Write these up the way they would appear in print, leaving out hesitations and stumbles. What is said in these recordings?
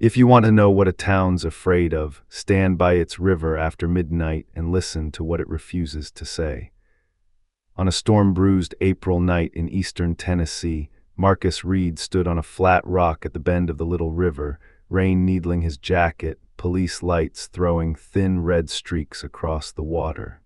If you want to know what a town's afraid of, stand by its river after midnight and listen to what it refuses to say. On a storm-bruised April night in eastern Tennessee, Marcus Reed stood on a flat rock at the bend of the little river, rain needling his jacket, police lights throwing thin red streaks across the water.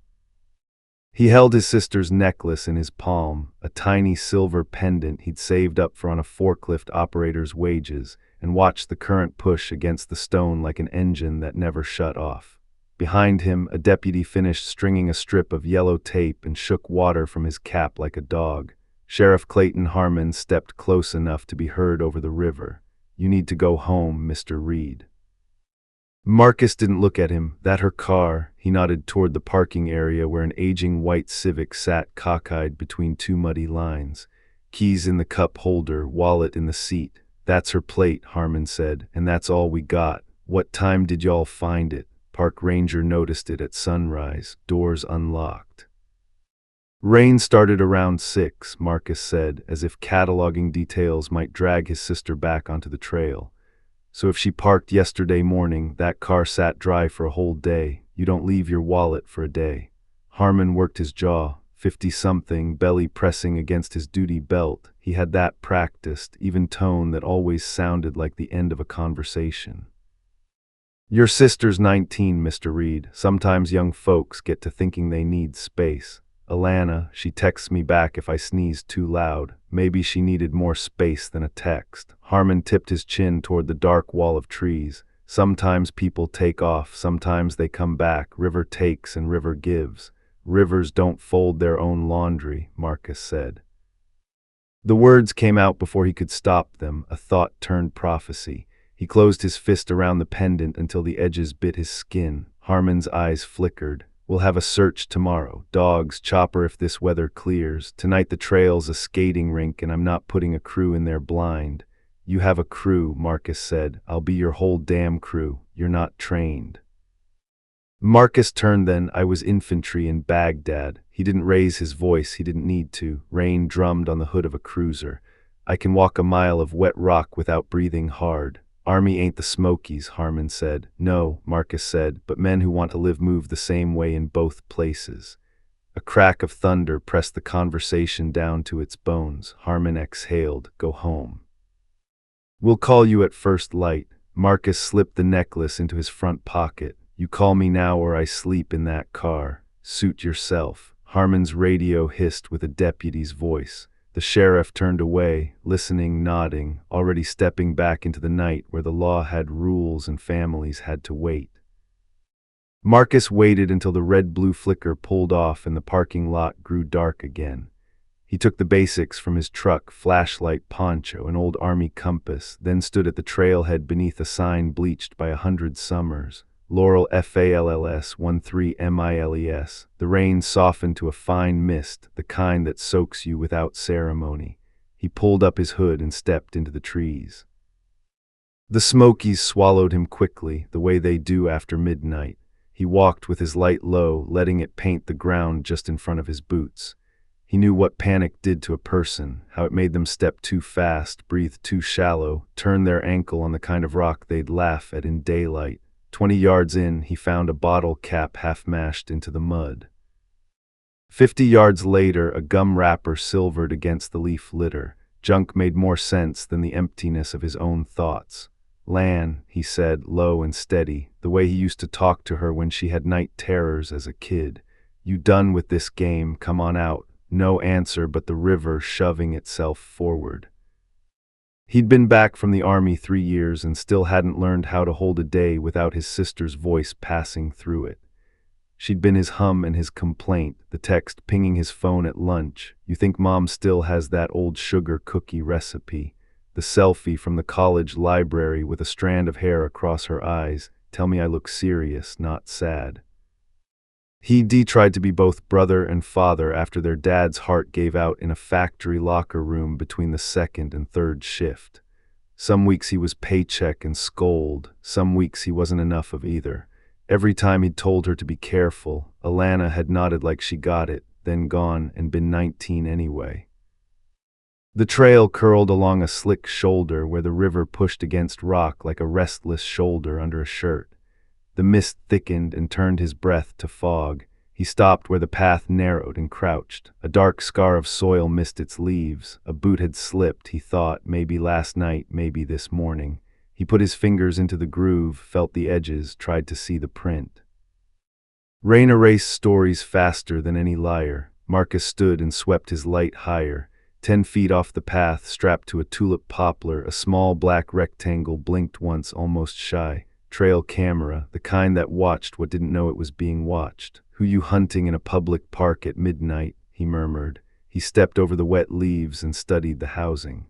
He held his sister's necklace in his palm, a tiny silver pendant he'd saved up for on a forklift operator's wages, and watched the current push against the stone like an engine that never shut off. Behind him, a deputy finished stringing a strip of yellow tape and shook water from his cap like a dog. Sheriff Clayton Harmon stepped close enough to be heard over the river. "You need to go home, Mr. Reed." Marcus didn't look at him. "That her car?" He nodded toward the parking area where an aging white Civic sat cockeyed between two muddy lines. Keys in the cup holder, wallet in the seat. "That's her plate," Harmon said, "and that's all we got." "What time did y'all find it?" Park ranger noticed it at sunrise, doors unlocked. "Rain started around 6, Marcus said, as if cataloging details might drag his sister back onto the trail. "So if she parked yesterday morning, that car sat dry for a whole day. You don't leave your wallet for a day." Harmon worked his jaw, 50-something, belly pressing against his duty belt. He had that practiced, even tone that always sounded like the end of a conversation. "Your sister's 19, Mr. Reed. Sometimes young folks get to thinking they need space. Alana, she texts me back if I sneeze too loud. Maybe she needed more space than a text." Harmon tipped his chin toward the dark wall of trees. "Sometimes people take off, sometimes they come back. River takes and river gives. Rivers don't fold their own laundry," Marcus said. The words came out before he could stop them, a thought turned prophecy. He closed his fist around the pendant until the edges bit his skin. Harmon's eyes flickered. "We'll have a search tomorrow. Dogs, chopper if this weather clears. Tonight the trail's a skating rink and I'm not putting a crew in there blind." "You have a crew," Marcus said. "I'll be your whole damn crew. You're not trained." Marcus turned then. "I was infantry in Baghdad." He didn't raise his voice, he didn't need to. Rain drummed on the hood of a cruiser. "I can walk a mile of wet rock without breathing hard." "Army ain't the Smokies," Harmon said. "No," Marcus said, "but men who want to live move the same way in both places." A crack of thunder pressed the conversation down to its bones. Harmon exhaled. "Go home. We'll call you at first light." Marcus slipped the necklace into his front pocket. "You call me now or I sleep in that car. Suit yourself." Harmon's radio hissed with a deputy's voice. The sheriff turned away, listening, nodding, already stepping back into the night where the law had rules and families had to wait. Marcus waited until the red-blue flicker pulled off and the parking lot grew dark again. He took the basics from his truck, flashlight, poncho, an old army compass, then stood at the trailhead beneath a sign bleached by 100 summers. Laurel FALLS 13MILES. The rain softened to a fine mist, the kind that soaks you without ceremony. He pulled up his hood and stepped into the trees. The Smokies swallowed him quickly, the way they do after midnight. He walked with his light low, letting it paint the ground just in front of his boots. He knew what panic did to a person, how it made them step too fast, breathe too shallow, turn their ankle on the kind of rock they'd laugh at in daylight. 20 yards in, he found a bottle cap half-mashed into the mud. 50 yards later, a gum wrapper silvered against the leaf litter. Junk made more sense than the emptiness of his own thoughts. "Lan," he said, low and steady, the way he used to talk to her when she had night terrors as a kid. "You done with this game? Come on out." No answer but the river shoving itself forward. He'd been back from the army 3 years and still hadn't learned how to hold a day without his sister's voice passing through it. She'd been his hum and his complaint, the text pinging his phone at lunch. "You think Mom still has that old sugar cookie recipe?" The selfie from the college library with a strand of hair across her eyes. "Tell me I look serious, not sad." He tried to be both brother and father after their dad's heart gave out in a factory locker room between the second and third shift. Some weeks he was paycheck and scold, some weeks he wasn't enough of either. Every time he'd told her to be careful, Alana had nodded like she got it, then gone and been 19 anyway. The trail curled along a slick shoulder where the river pushed against rock like a restless shoulder under a shirt. The mist thickened and turned his breath to fog. He stopped where the path narrowed and crouched. A dark scar of soil missed its leaves. A boot had slipped, he thought, maybe last night, maybe this morning. He put his fingers into the groove, felt the edges, tried to see the print. Rain erased stories faster than any liar. Marcus stood and swept his light higher. 10 feet off the path, strapped to a tulip poplar, a small black rectangle blinked once, almost shy. Trail camera, the kind that watched what didn't know it was being watched. "Who you hunting in a public park at midnight?" he murmured. He stepped over the wet leaves and studied the housing.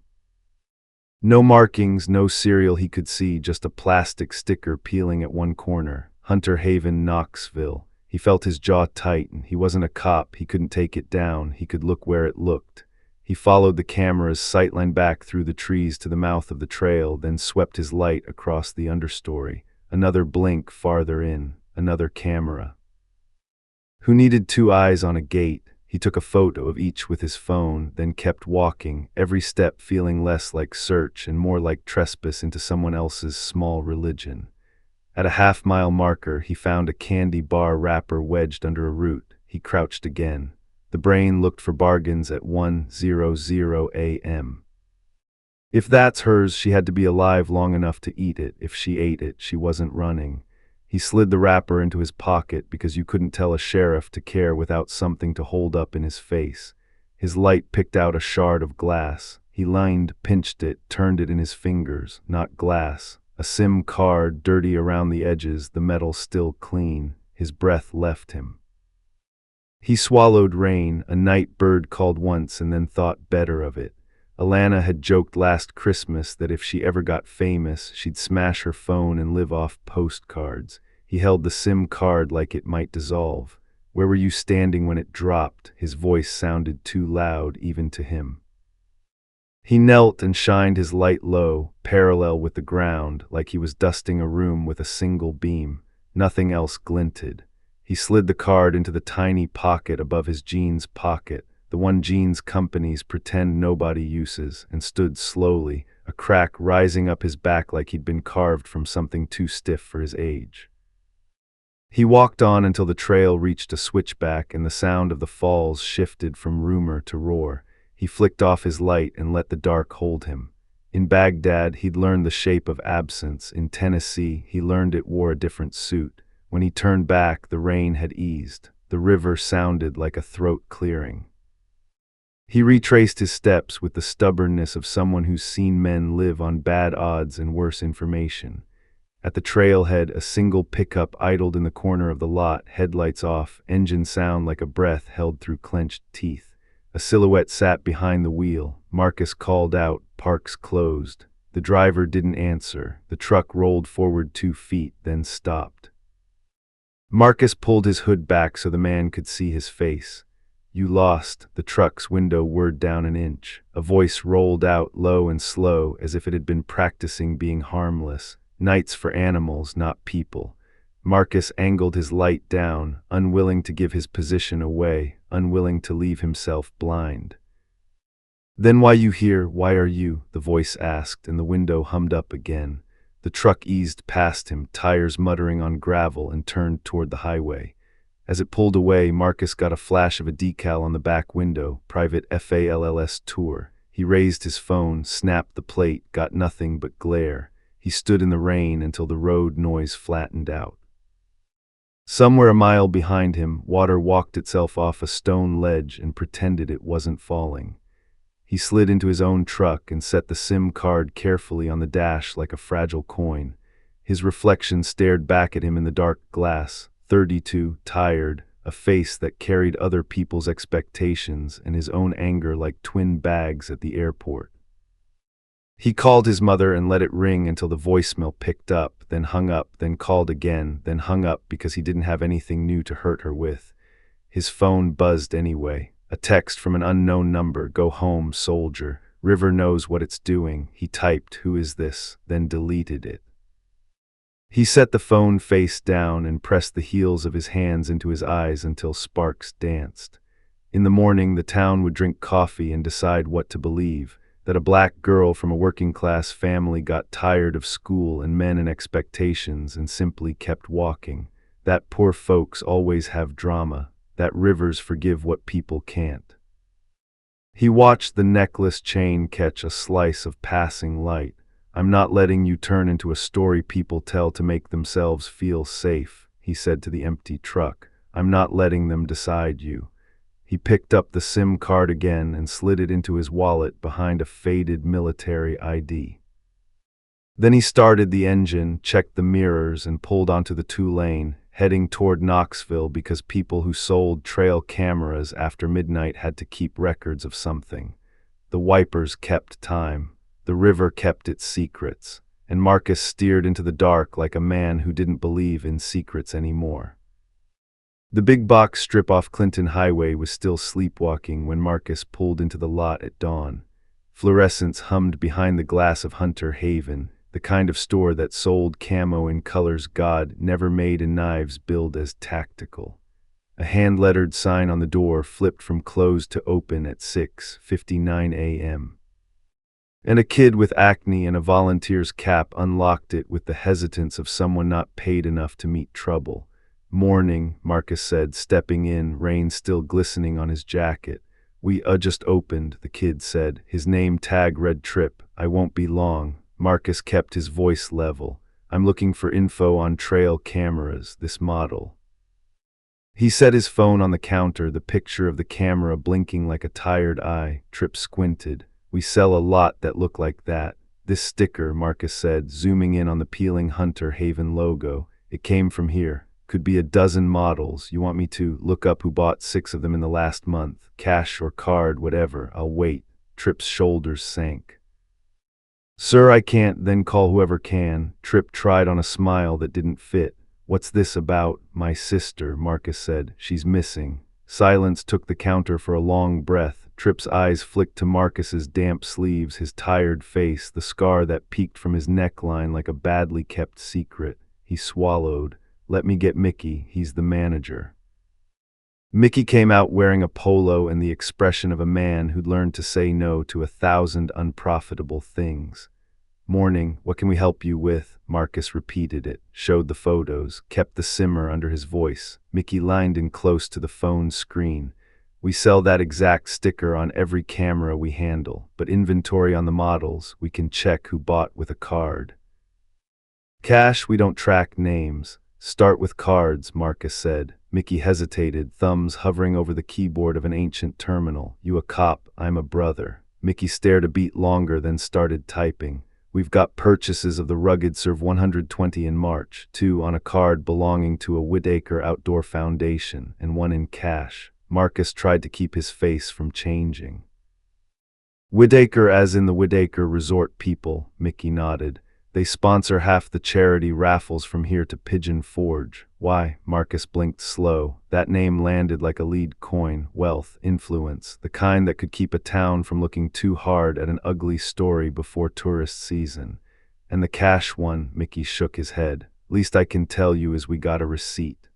No markings, no serial he could see, just a plastic sticker peeling at one corner. Hunter Haven, Knoxville. He felt his jaw tighten. He wasn't a cop, he couldn't take it down, he could look where it looked. He followed the camera's sightline back through the trees to the mouth of the trail, then swept his light across the understory. Another blink farther in, another camera. Who needed 2 eyes on a gate? He took a photo of each with his phone, then kept walking, every step feeling less like search and more like trespass into someone else's small religion. At a half-mile marker, he found a candy bar wrapper wedged under a root. He crouched again. The brain looked for bargains at 1:00 a.m. If that's hers, she had to be alive long enough to eat it. If she ate it, she wasn't running. He slid the wrapper into his pocket because you couldn't tell a sheriff to care without something to hold up in his face. His light picked out a shard of glass. He lined, pinched it, turned it in his fingers. Not glass. A SIM card, dirty around the edges, the metal still clean. His breath left him. He swallowed rain. A night bird called once and then thought better of it. Alana had joked last Christmas that if she ever got famous, she'd smash her phone and live off postcards. He held the SIM card like it might dissolve. "Where were you standing when it dropped?" His voice sounded too loud even to him. He knelt and shined his light low, parallel with the ground, like he was dusting a room with a single beam. Nothing else glinted. He slid the card into the tiny pocket above his jeans pocket, the one jeans companies pretend nobody uses, and stood slowly, a crack rising up his back like he'd been carved from something too stiff for his age. He walked on until the trail reached a switchback and the sound of the falls shifted from rumor to roar. He flicked off his light and let the dark hold him. In Baghdad, he'd learned the shape of absence. In Tennessee, he learned it wore a different suit. When he turned back, the rain had eased. The river sounded like a throat clearing. He retraced his steps with the stubbornness of someone who's seen men live on bad odds and worse information. At the trailhead, a single pickup idled in the corner of the lot, headlights off, engine sound like a breath held through clenched teeth. A silhouette sat behind the wheel. Marcus called out, "Park's closed." The driver didn't answer. The truck rolled forward 2 feet, then stopped. Marcus pulled his hood back so the man could see his face. "You lost." The truck's window whirred down an inch. A voice rolled out, low and slow, as if it had been practicing being harmless. "Nights for animals, not people." Marcus angled his light down, unwilling to give his position away, unwilling to leave himself blind. "Then why you here? Why are you?" the voice asked, and the window hummed up again. The truck eased past him, tires muttering on gravel, and turned toward the highway. As it pulled away, Marcus got a flash of a decal on the back window, Private FALLS Tour. He raised his phone, snapped the plate, got nothing but glare. He stood in the rain until the road noise flattened out. Somewhere a mile behind him, water walked itself off a stone ledge and pretended it wasn't falling. He slid into his own truck and set the SIM card carefully on the dash like a fragile coin. His reflection stared back at him in the dark glass, 32, tired, a face that carried other people's expectations and his own anger like twin bags at the airport. He called his mother and let it ring until the voicemail picked up, then hung up, then called again, then hung up because he didn't have anything new to hurt her with. His phone buzzed anyway. A text from an unknown number, "Go home, soldier. River knows what it's doing." He typed, "Who is this?" then deleted it. He set the phone face down and pressed the heels of his hands into his eyes until sparks danced. In the morning, the town would drink coffee and decide what to believe, that a black girl from a working-class family got tired of school and men and expectations and simply kept walking, that poor folks always have drama, that rivers forgive what people can't. He watched the necklace chain catch a slice of passing light. "I'm not letting you turn into a story people tell to make themselves feel safe," he said to the empty truck. "I'm not letting them decide you." He picked up the SIM card again and slid it into his wallet behind a faded military ID. Then he started the engine, checked the mirrors, and pulled onto the 2-lane, heading toward Knoxville because people who sold trail cameras after midnight had to keep records of something. The wipers kept time, the river kept its secrets, and Marcus steered into the dark like a man who didn't believe in secrets anymore. The big box strip off Clinton Highway was still sleepwalking when Marcus pulled into the lot at dawn. Fluorescents hummed behind the glass of Hunter Haven, the kind of store that sold camo in colors God never made and knives billed as tactical. A hand-lettered sign on the door flipped from closed to open at 6:59 a.m. And a kid with acne and a volunteer's cap unlocked it with the hesitance of someone not paid enough to meet trouble. "Morning," Marcus said, stepping in, rain still glistening on his jacket. "We just opened," the kid said, his name tag read Trip. "I won't be long." Marcus kept his voice level. "I'm looking for info on trail cameras, this model." He set his phone on the counter, the picture of the camera blinking like a tired eye. Trip squinted. "We sell a lot that look like that. This sticker," Marcus said, zooming in on the peeling Hunter Haven logo. "It came from here. Could be a dozen models. You want me to look up who bought 6 of them in the last month? Cash or card, whatever. I'll wait." Tripp's shoulders sank. "Sir, I can't." "Then call whoever can." Tripp tried on a smile that didn't fit. "What's this about?" "My sister," Marcus said. "She's missing." Silence took the counter for a long breath. Tripp's eyes flicked to Marcus's damp sleeves, his tired face, the scar that peeked from his neckline like a badly kept secret. He swallowed. "Let me get Mickey. He's the manager." Mickey came out wearing a polo and the expression of a man who'd learned to say no to 1,000 unprofitable things. "Morning, what can we help you with?" Marcus repeated it, showed the photos, kept the simmer under his voice. Mickey leaned in close to the phone screen. "We sell that exact sticker on every camera we handle, but inventory on the models, we can check who bought with a card. Cash, we don't track names." "Start with cards," Marcus said. Mickey hesitated, thumbs hovering over the keyboard of an ancient terminal. "You a cop, I'm a brother." Mickey stared a beat longer, then started typing. "We've got purchases of the rugged serve 120 in March, 2 on a card belonging to a Whitaker Outdoor Foundation, and 1 in cash." Marcus tried to keep his face from changing. "Whitaker as in the Whitaker Resort people," Mickey nodded. "They sponsor half the charity raffles from here to Pigeon Forge." "Why?" Marcus blinked slow. That name landed like a lead coin. Wealth, influence, the kind that could keep a town from looking too hard at an ugly story before tourist season. "And the cash one," Mickey shook his head. "Least I can tell you is we got a receipt.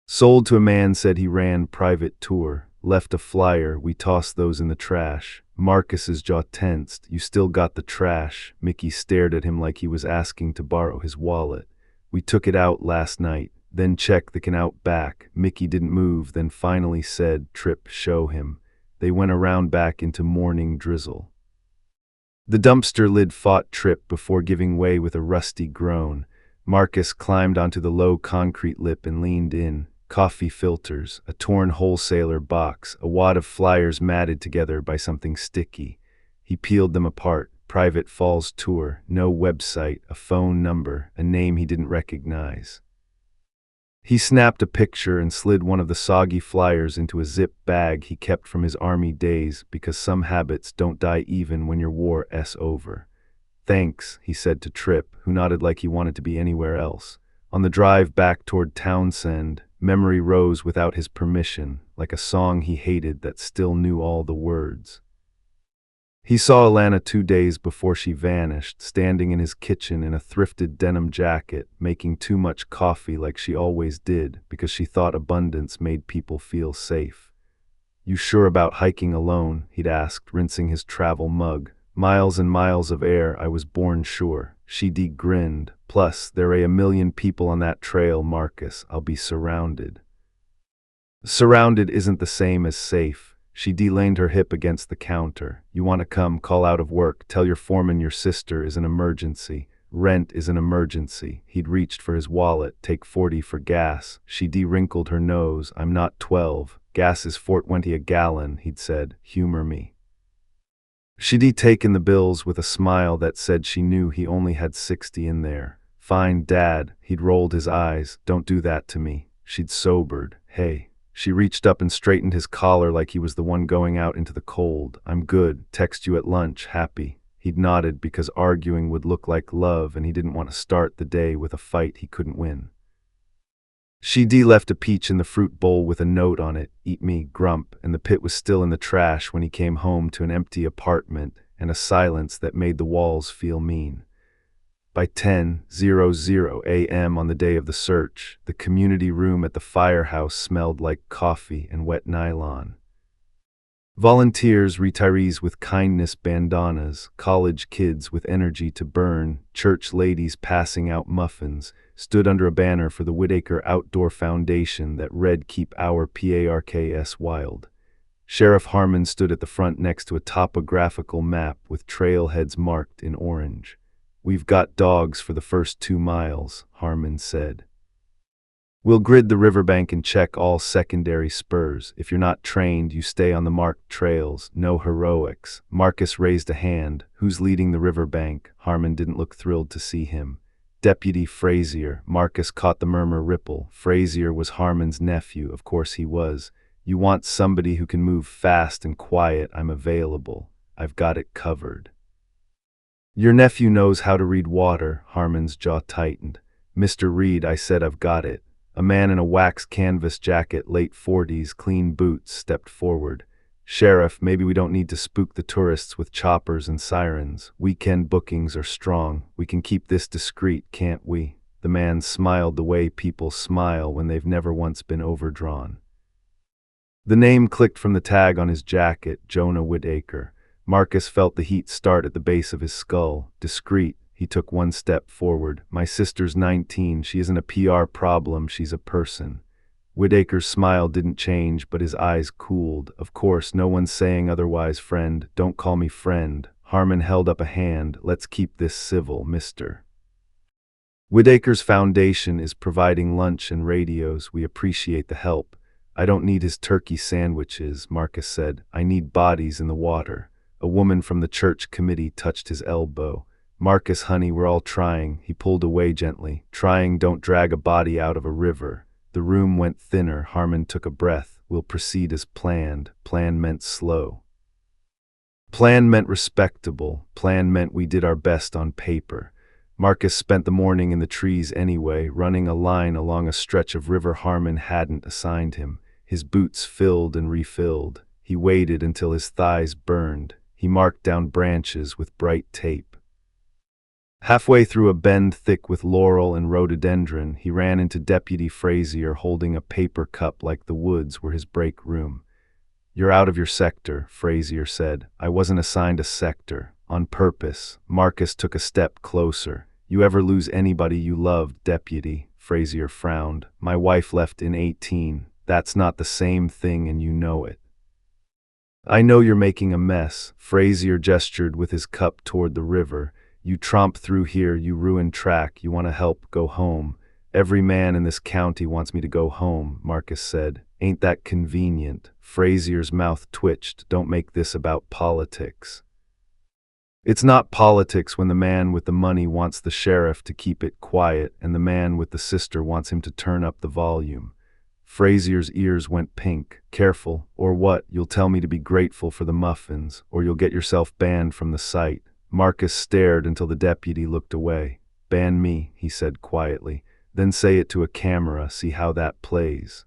Sold to a man, said he ran private tour. Left a flyer, we tossed those in the trash." Marcus's jaw tensed. "You still got the trash?" Mickey stared at him like he was asking to borrow his wallet. "We took it out last night, then checked the can out back." Mickey didn't move, then finally said, "Trip, show him." They went around back into morning drizzle. The dumpster lid fought Trip before giving way with a rusty groan. Marcus climbed onto the low concrete lip and leaned in. Coffee filters, a torn wholesaler box, a wad of flyers matted together by something sticky. He peeled them apart. Private Falls tour, no website, a phone number, a name he didn't recognize. He snapped a picture and slid one of the soggy flyers into a zip bag he kept from his army days, because some habits don't die even when your war's over. "Thanks," he said to Trip, who nodded like he wanted to be anywhere else. On the drive back toward Townsend, memory rose without his permission, like a song he hated that still knew all the words. He saw Alana 2 days before she vanished, standing in his kitchen in a thrifted denim jacket, making too much coffee like she always did, because she thought abundance made people feel safe. "You sure about hiking alone?" he'd asked, rinsing his travel mug. "Miles and miles of air, I was born sure." She grinned. "Plus, there are a million people on that trail, Marcus. I'll be surrounded." Surrounded isn't the same as safe. She leaned her hip against the counter. "You want to come, call out of work, tell your foreman your sister is an emergency. Rent is an emergency." He'd reached for his wallet. "Take 40 for gas." She wrinkled her nose. "I'm not 12. Gas is 4.20 a gallon," he'd said. "Humor me." She'd taken the bills with a smile that said she knew he only had 60 in there. "Fine, Dad." He'd rolled his eyes. "Don't do that to me." She'd sobered. "Hey." She reached up and straightened his collar like he was the one going out into the cold. "I'm good. Text you at lunch. Happy." He'd nodded because arguing would look like love and he didn't want to start the day with a fight he couldn't win. She left a peach in the fruit bowl with a note on it, "Eat me, grump," and the pit was still in the trash when he came home to an empty apartment and a silence that made the walls feel mean. By 10:00 a.m. on the day of the search, the community room at the firehouse smelled like coffee and wet nylon. Volunteers, retirees with kindness bandanas, college kids with energy to burn, church ladies passing out muffins, stood under a banner for the Whitaker Outdoor Foundation that read "Keep Our Parks Wild." Sheriff Harmon stood at the front next to a topographical map with trailheads marked in orange. "We've got dogs for the first 2 miles, Harmon said. "We'll grid the riverbank and check all secondary spurs. If you're not trained, you stay on the marked trails. No heroics." Marcus raised a hand. "Who's leading the riverbank?" Harmon didn't look thrilled to see him. "Deputy Frazier." Marcus caught the murmur ripple. Frazier was Harmon's nephew. Of course he was. "You want somebody who can move fast and quiet. I'm available. I've got it covered." "Your nephew knows how to read water." Harmon's jaw tightened. "Mr. Reed," I said, "I've got it." A man in a wax canvas jacket, late 40s, clean boots, stepped forward. "Sheriff, maybe we don't need to spook the tourists with choppers and sirens. Weekend bookings are strong. We can keep this discreet, can't we?" The man smiled the way people smile when they've never once been overdrawn. The name clicked from the tag on his jacket, Jonah Whitaker. Marcus felt the heat start at the base of his skull. Discreet. He took one step forward. "My sister's 19. She isn't a PR problem. She's a person." Whitaker's smile didn't change, but his eyes cooled. "Of course, no one's saying otherwise, friend." "Don't call me friend." Harmon held up a hand. "Let's keep this civil, mister." Whitaker's foundation is providing lunch and radios. We appreciate the help. "I don't need his turkey sandwiches," Marcus said. "I need bodies in the water." A woman from the church committee touched his elbow. "Marcus, honey, we're all trying." He pulled away gently. "Trying don't drag a body out of a river." The room went thinner. Harmon took a breath. "We'll proceed as planned." Plan meant slow. Plan meant respectable. Plan meant we did our best on paper. Marcus spent the morning in the trees anyway, running a line along a stretch of river Harmon hadn't assigned him. His boots filled and refilled. He waited until his thighs burned. He marked down branches with bright tape. Halfway through a bend thick with laurel and rhododendron, he ran into Deputy Frazier holding a paper cup like the woods were his break room. "You're out of your sector," Frazier said. "I wasn't assigned a sector. On purpose." Marcus took a step closer. "You ever lose anybody you loved, Deputy?" Frazier frowned. "My wife left in 18. That's not the same thing and you know it." "I know you're making a mess." Frazier gestured with his cup toward the river. "You tromp through here, you ruin track, you want to help, go home." "Every man in this county wants me to go home," Marcus said. "Ain't that convenient?" Frazier's mouth twitched. "Don't make this about politics." "It's not politics when the man with the money wants the sheriff to keep it quiet and the man with the sister wants him to turn up the volume." Frazier's ears went pink. "Careful, or what? You'll tell me to be grateful for the muffins, or you'll get yourself banned from the site." Marcus stared until the deputy looked away. "Ban me," he said quietly. "Then say it to a camera, see how that plays."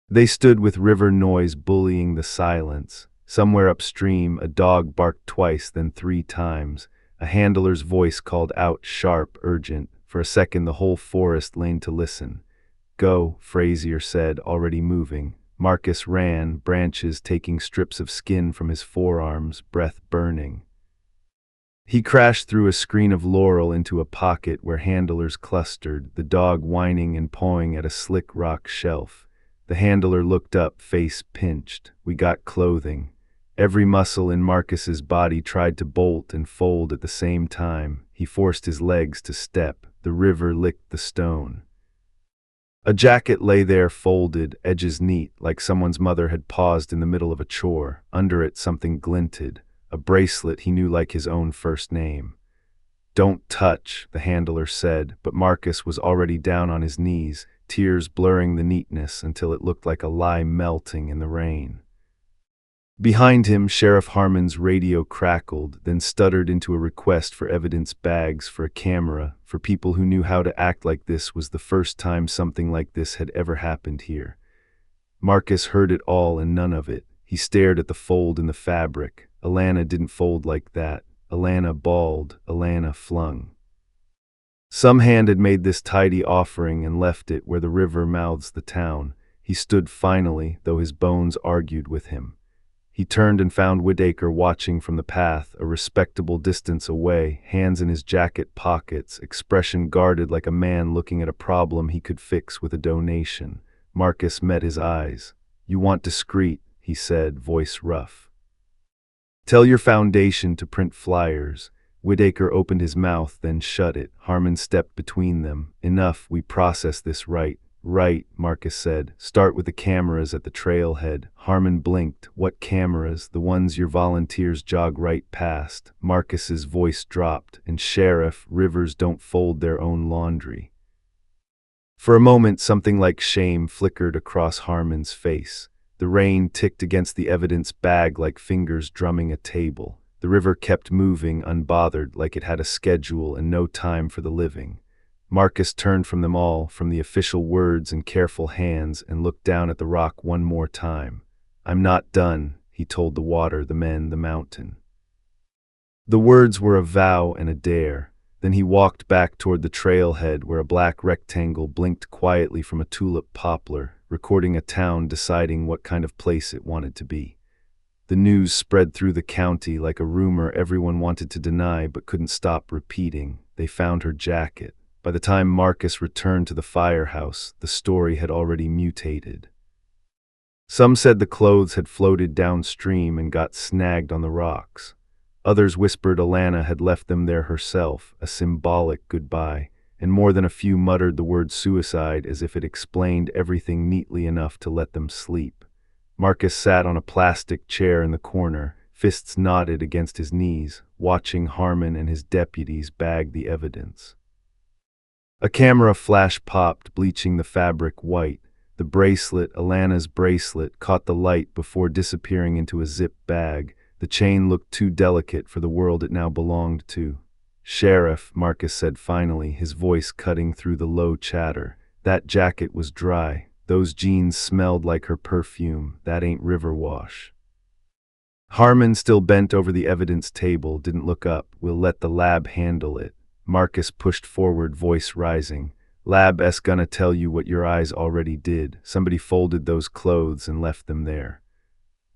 They stood with river noise bullying the silence. Somewhere upstream, a dog barked twice, then 3 times. A handler's voice called out, sharp, urgent. For a second, the whole forest leaned to listen. "Go," Frazier said, already moving. Marcus ran, branches taking strips of skin from his forearms, breath burning. He crashed through a screen of laurel into a pocket where handlers clustered, the dog whining and pawing at a slick rock shelf. The handler looked up, face pinched. "We got clothing." Every muscle in Marcus's body tried to bolt and fold at the same time. He forced his legs to step. The river licked the stone. A jacket lay there folded, edges neat, like someone's mother had paused in the middle of a chore. Under it something glinted. A bracelet he knew like his own first name. "Don't touch," the handler said, but Marcus was already down on his knees, tears blurring the neatness until it looked like a lie melting in the rain. Behind him, Sheriff Harmon's radio crackled, then stuttered into a request for evidence bags, for a camera, for people who knew how to act like this was the first time something like this had ever happened here. Marcus heard it all and none of it. He stared at the fold in the fabric. Alana didn't fold like that. Alana bawled. Alana flung. Some hand had made this tidy offering and left it where the river mouths the town. He stood finally, though his bones argued with him. He turned and found Whitaker watching from the path, a respectable distance away, hands in his jacket pockets, expression guarded like a man looking at a problem he could fix with a donation. Marcus met his eyes. "You want discreet," he said, voice rough. "Tell your foundation to print flyers." Whitaker opened his mouth, then shut it. Harmon stepped between them. "Enough, we process this right." "Right," Marcus said. "Start with the cameras at the trailhead." Harmon blinked. "What cameras?" "The ones your volunteers jog right past." Marcus's voice dropped. "And Sheriff, rivers don't fold their own laundry." For a moment, something like shame flickered across Harmon's face. The rain ticked against the evidence bag like fingers drumming a table. The river kept moving, unbothered, like it had a schedule and no time for the living. Marcus turned from them all, from the official words and careful hands, and looked down at the rock one more time. "I'm not done," he told the water, the men, the mountain. The words were a vow and a dare. Then he walked back toward the trailhead where a black rectangle blinked quietly from a tulip poplar, recording a town deciding what kind of place it wanted to be. The news spread through the county like a rumor everyone wanted to deny but couldn't stop repeating. They found her jacket. By the time Marcus returned to the firehouse, the story had already mutated. Some said the clothes had floated downstream and got snagged on the rocks. Others whispered Alana had left them there herself, a symbolic goodbye, and more than a few muttered the word suicide as if it explained everything neatly enough to let them sleep. Marcus sat on a plastic chair in the corner, fists knotted against his knees, watching Harmon and his deputies bag the evidence. A camera flash popped, bleaching the fabric white. The bracelet, Alana's bracelet, caught the light before disappearing into a zip bag. The chain looked too delicate for the world it now belonged to. "Sheriff," Marcus said finally, his voice cutting through the low chatter. "That jacket was dry. Those jeans smelled like her perfume. That ain't river wash." Harmon, still bent over the evidence table, didn't look up. "We'll let the lab handle it." Marcus pushed forward, voice rising. "Lab's gonna tell you what your eyes already did. Somebody folded those clothes and left them there."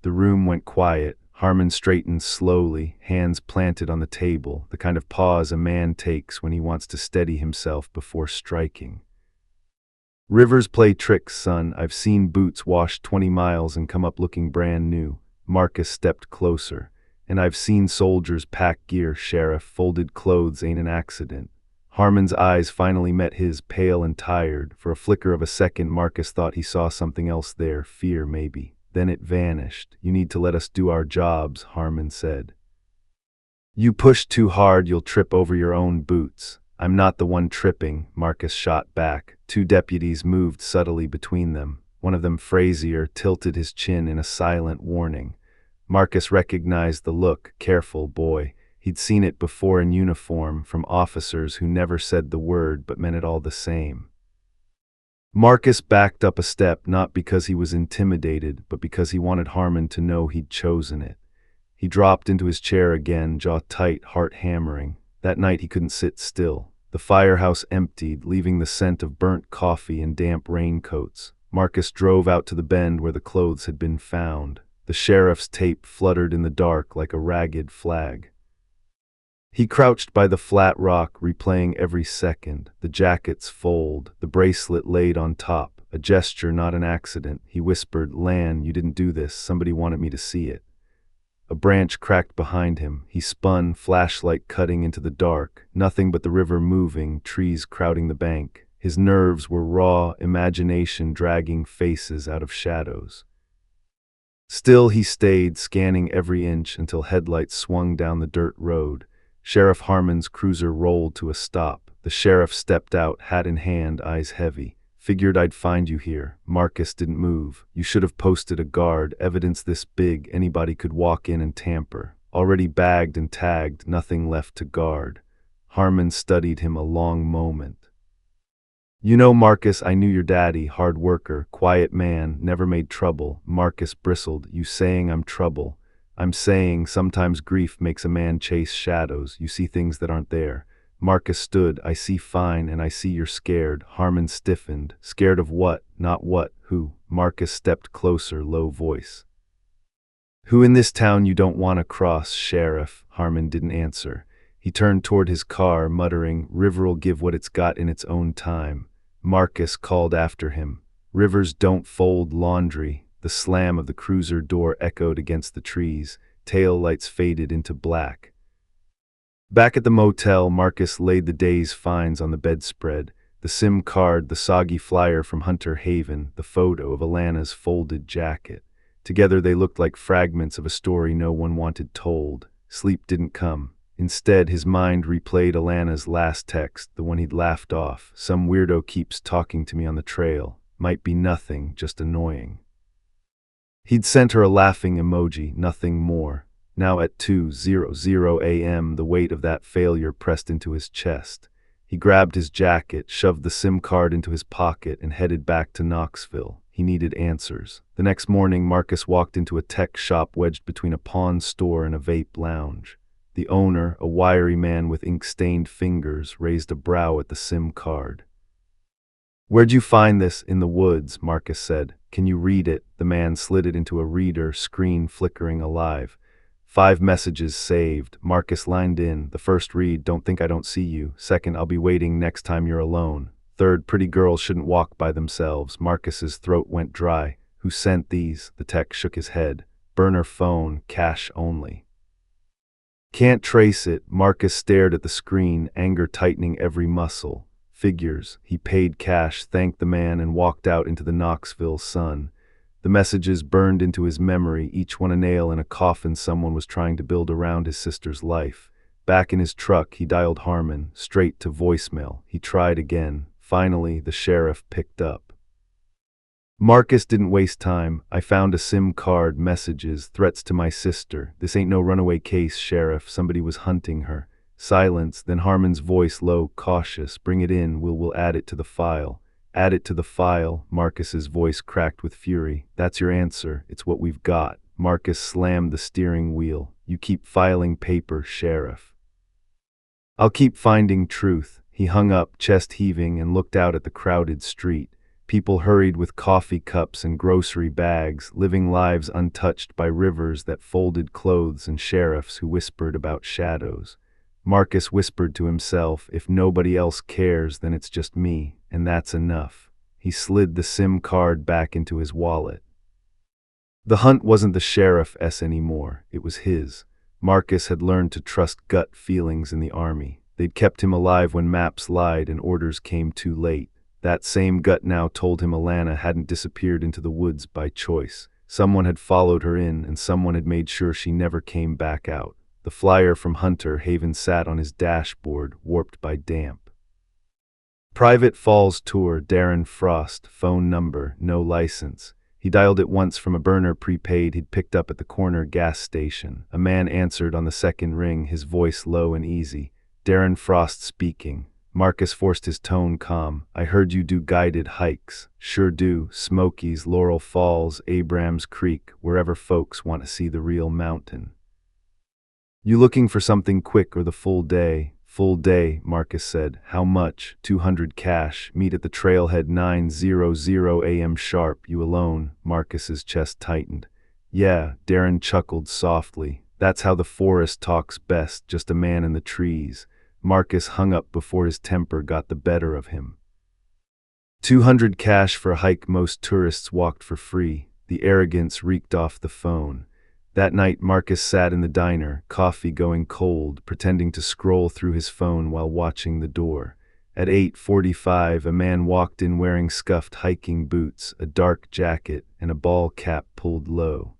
The room went quiet. Harmon straightened slowly, hands planted on the table, the kind of pause a man takes when he wants to steady himself before striking. "Rivers play tricks, son. I've seen boots wash 20 miles and come up looking brand new." Marcus stepped closer. "And I've seen soldiers pack gear, Sheriff. Folded clothes ain't an accident." Harmon's eyes finally met his, pale and tired. For a flicker of a second, Marcus thought he saw something else there, fear maybe. Then it vanished. "You need to let us do our jobs," Harmon said. "You push too hard, you'll trip over your own boots." "I'm not the one tripping," Marcus shot back. Two deputies moved subtly between them. One of them, Frazier, tilted his chin in a silent warning. Marcus recognized the look. Careful, boy. He'd seen it before in uniform, from officers who never said the word but meant it all the same. Marcus backed up a step, not because he was intimidated, but because he wanted Harmon to know he'd chosen it. He dropped into his chair again, jaw tight, heart hammering. That night he couldn't sit still. The firehouse emptied, leaving the scent of burnt coffee and damp raincoats. Marcus drove out to the bend where the clothes had been found. The sheriff's tape fluttered in the dark like a ragged flag. He crouched by the flat rock, replaying every second. The jacket's fold, the bracelet laid on top, a gesture, not an accident. He whispered, "Lan, you didn't do this. Somebody wanted me to see it." A branch cracked behind him. He spun, flashlight cutting into the dark. Nothing but the river moving, trees crowding the bank. His nerves were raw, imagination dragging faces out of shadows. Still he stayed, scanning every inch until headlights swung down the dirt road. Sheriff Harmon's cruiser rolled to a stop. The sheriff stepped out, hat in hand, eyes heavy. "Figured I'd find you here." Marcus didn't move. "You should have posted a guard. Evidence this big, anybody could walk in and tamper. Already bagged and tagged, nothing left to guard." Harmon studied him a long moment. "You know, Marcus, I knew your daddy, hard worker, quiet man, never made trouble." Marcus bristled. "You saying I'm trouble?" "I'm saying sometimes grief makes a man chase shadows. You see things that aren't there." Marcus stood. "I see fine, and I see you're scared." Harmon stiffened. "Scared of what? Not what, who?" Marcus stepped closer, low voice. "Who in this town you don't want to cross, Sheriff?" Harmon didn't answer. He turned toward his car, muttering, "River'll give what it's got in its own time." Marcus called after him, "Rivers don't fold laundry." The slam of the cruiser door echoed against the trees. Tail lights faded into black. Back at the motel, Marcus laid the day's finds on the bedspread. The SIM card, the soggy flyer from Hunter Haven, the photo of Alana's folded jacket. Together they looked like fragments of a story no one wanted told. Sleep didn't come. Instead, his mind replayed Alana's last text, the one he'd laughed off. "Some weirdo keeps talking to me on the trail. Might be nothing, just annoying." He'd sent her a laughing emoji, nothing more. Now at 2:00 a.m., the weight of that failure pressed into his chest. He grabbed his jacket, shoved the SIM card into his pocket, and headed back to Knoxville. He needed answers. The next morning, Marcus walked into a tech shop wedged between a pawn store and a vape lounge. The owner, a wiry man with ink-stained fingers, raised a brow at the SIM card. "Where'd you find this?" "In the woods," Marcus said. "Can you read it?" The man slid it into a reader, screen flickering alive. 5 messages saved. Marcus lined in. The first read, "Don't think I don't see you." Second, "I'll be waiting next time you're alone." Third, "Pretty girls shouldn't walk by themselves." Marcus's throat went dry. "Who sent these?" The tech shook his head. "Burner phone, cash only." "Can't trace it." Marcus stared at the screen, anger tightening every muscle. Figures. He paid cash, thanked the man, and walked out into the Knoxville sun. The messages burned into his memory, each one a nail in a coffin someone was trying to build around his sister's life. Back in his truck, he dialed Harmon, straight to voicemail. He tried again. Finally, the sheriff picked up. Marcus didn't waste time. "I found a SIM card, messages, threats to my sister. This ain't no runaway case, Sheriff. Somebody was hunting her." Silence, then Harmon's voice, low, cautious. "Bring it in, we'll add it to the file." "Add it to the file?" Marcus's voice cracked with fury. "That's your answer. It's what we've got." Marcus slammed the steering wheel. "You keep filing paper, Sheriff. I'll keep finding truth." He hung up, chest heaving, and looked out at the crowded street. People hurried with coffee cups and grocery bags, living lives untouched by rivers that folded clothes and sheriffs who whispered about shadows. Marcus whispered to himself, "If nobody else cares, then it's just me, and that's enough." He slid the SIM card back into his wallet. The hunt wasn't the sheriff's anymore, it was his. Marcus had learned to trust gut feelings in the army. They'd kept him alive when maps lied and orders came too late. That same gut now told him Alana hadn't disappeared into the woods by choice. Someone had followed her in, and someone had made sure she never came back out. The flyer from Hunter Haven sat on his dashboard, warped by damp. "Private Falls Tour, Darren Frost, phone number, no license." He dialed it once from a burner prepaid he'd picked up at the corner gas station. A man answered on the second ring, his voice low and easy. "Darren Frost speaking." Marcus forced his tone calm. "I heard you do guided hikes." "Sure do. Smokies, Laurel Falls, Abrams Creek, wherever folks want to see the real mountain." "You looking for something quick or the full day?" Full day, Marcus said. How much? 200 cash. Meet at the trailhead 9:00 a.m. sharp. You alone? Marcus's chest tightened. Yeah, Darren chuckled softly. That's how the forest talks best, just a man in the trees. Marcus hung up before his temper got the better of him. 200 cash for a hike. Most tourists walked for free. The arrogance reeked off the phone. That night Marcus sat in the diner, coffee going cold, pretending to scroll through his phone while watching the door. At 8:45 a man walked in wearing scuffed hiking boots, a dark jacket, and a ball cap pulled low.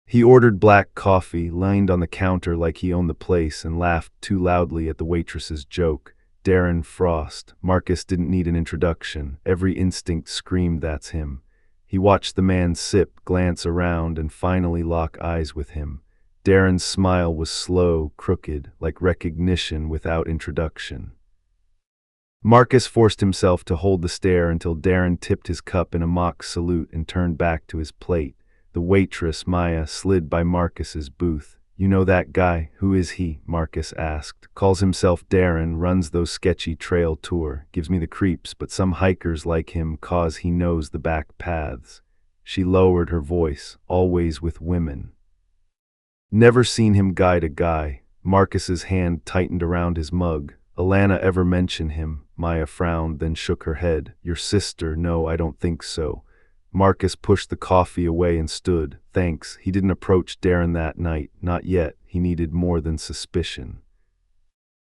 He ordered black coffee, leaned on the counter like he owned the place, and laughed too loudly at the waitress's joke. Darren Frost. Marcus didn't need an introduction. Every instinct screamed that's him. He watched the man sip, glance around, and finally lock eyes with him. Darren's smile was slow, crooked, like recognition without introduction. Marcus forced himself to hold the stare until Darren tipped his cup in a mock salute and turned back to his plate. The waitress, Maya, slid by Marcus's booth. You know that guy? Who is he? Marcus asked. Calls himself Darren, runs those sketchy trail tour. Gives me the creeps, but some hikers like him cause he knows the back paths. She lowered her voice. Always with women. Never seen him guide a guy. Marcus's hand tightened around his mug. Alana ever mention him? Maya frowned, then shook her head. Your sister? No, I don't think so. Marcus pushed the coffee away and stood. Thanks. He didn't approach Darren that night. Not yet. He needed more than suspicion.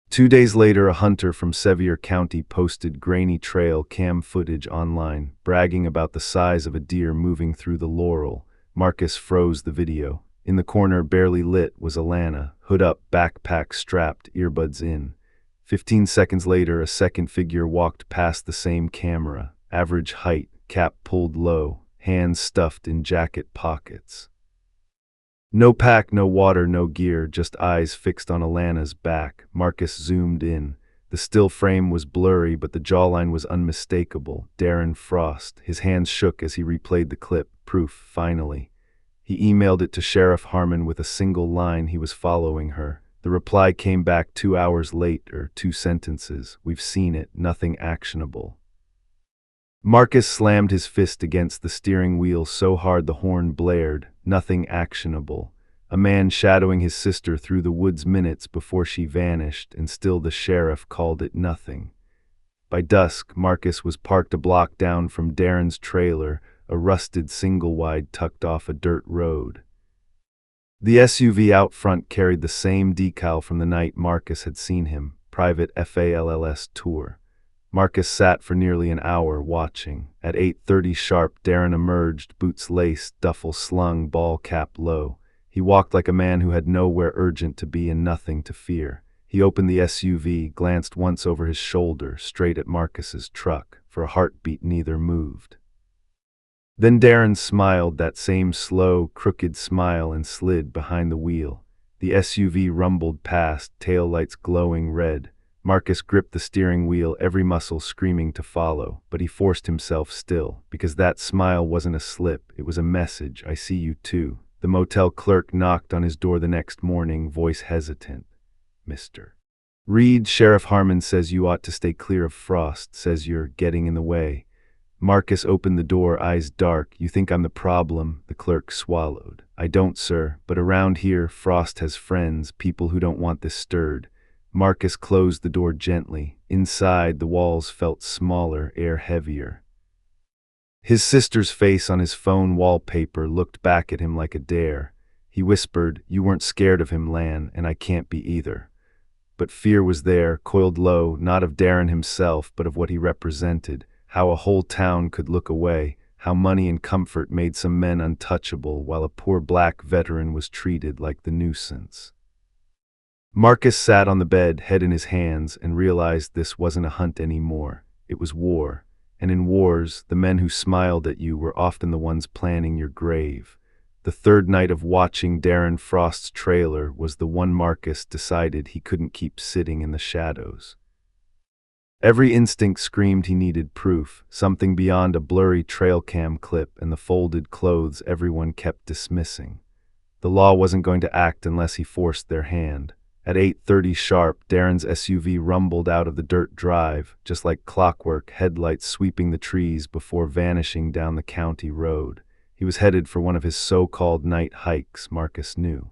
2 days later, a hunter from Sevier County posted grainy trail cam footage online, bragging about the size of a deer moving through the laurel. Marcus froze the video. In the corner, barely lit, was Alana, hood up, backpack strapped, earbuds in. 15 seconds later, a second figure walked past the same camera. Average height, cap pulled low, hands stuffed in jacket pockets. No pack, no water, no gear, just eyes fixed on Alana's back. Marcus zoomed in. The still frame was blurry, but the jawline was unmistakable. Darren Frost. His hands shook as he replayed the clip. Proof, finally. He emailed it to Sheriff Harmon with a single line. He was following her. The reply came back 2 hours later, 2 sentences. We've seen it, nothing actionable. Marcus slammed his fist against the steering wheel so hard the horn blared. Nothing actionable. A man shadowing his sister through the woods minutes before she vanished, and still the sheriff called it nothing. By dusk, Marcus was parked a block down from Darren's trailer, a rusted single-wide tucked off a dirt road. The SUV out front carried the same decal from the night Marcus had seen him, Private FALLS Tour. Marcus sat for nearly an hour watching. At 8:30 sharp, Darren emerged, boots laced, duffel slung, ball cap low. He walked like a man who had nowhere urgent to be and nothing to fear. He opened the SUV, glanced once over his shoulder, straight at Marcus's truck. For a heartbeat, neither moved. Then Darren smiled, that same slow, crooked smile, and slid behind the wheel. The SUV rumbled past, taillights glowing red. Marcus gripped the steering wheel, every muscle screaming to follow, but he forced himself still, because that smile wasn't a slip, it was a message. I see you too. The motel clerk knocked on his door the next morning, voice hesitant. Mr. Reed, Sheriff Harmon says you ought to stay clear of Frost, says you're getting in the way. Marcus opened the door, eyes dark. You think I'm the problem? The clerk swallowed. I don't, sir, but around here, Frost has friends, people who don't want this stirred. Marcus closed the door gently. Inside, the walls felt smaller, air heavier. His sister's face on his phone wallpaper looked back at him like a dare. He whispered, you weren't scared of him, Lan, and I can't be either. But fear was there, coiled low, not of Darren himself, but of what he represented. How a whole town could look away, how money and comfort made some men untouchable, while a poor black veteran was treated like the nuisance. Marcus sat on the bed, head in his hands, and realized this wasn't a hunt anymore. It was war. And in wars, the men who smiled at you were often the ones planning your grave. The third night of watching Darren Frost's trailer was the one Marcus decided he couldn't keep sitting in the shadows. Every instinct screamed he needed proof, something beyond a blurry trail cam clip and the folded clothes everyone kept dismissing. The law wasn't going to act unless he forced their hand. At 8:30 sharp, Darren's SUV rumbled out of the dirt drive, just like clockwork, headlights sweeping the trees before vanishing down the county road. He was headed for one of his so-called night hikes, Marcus knew.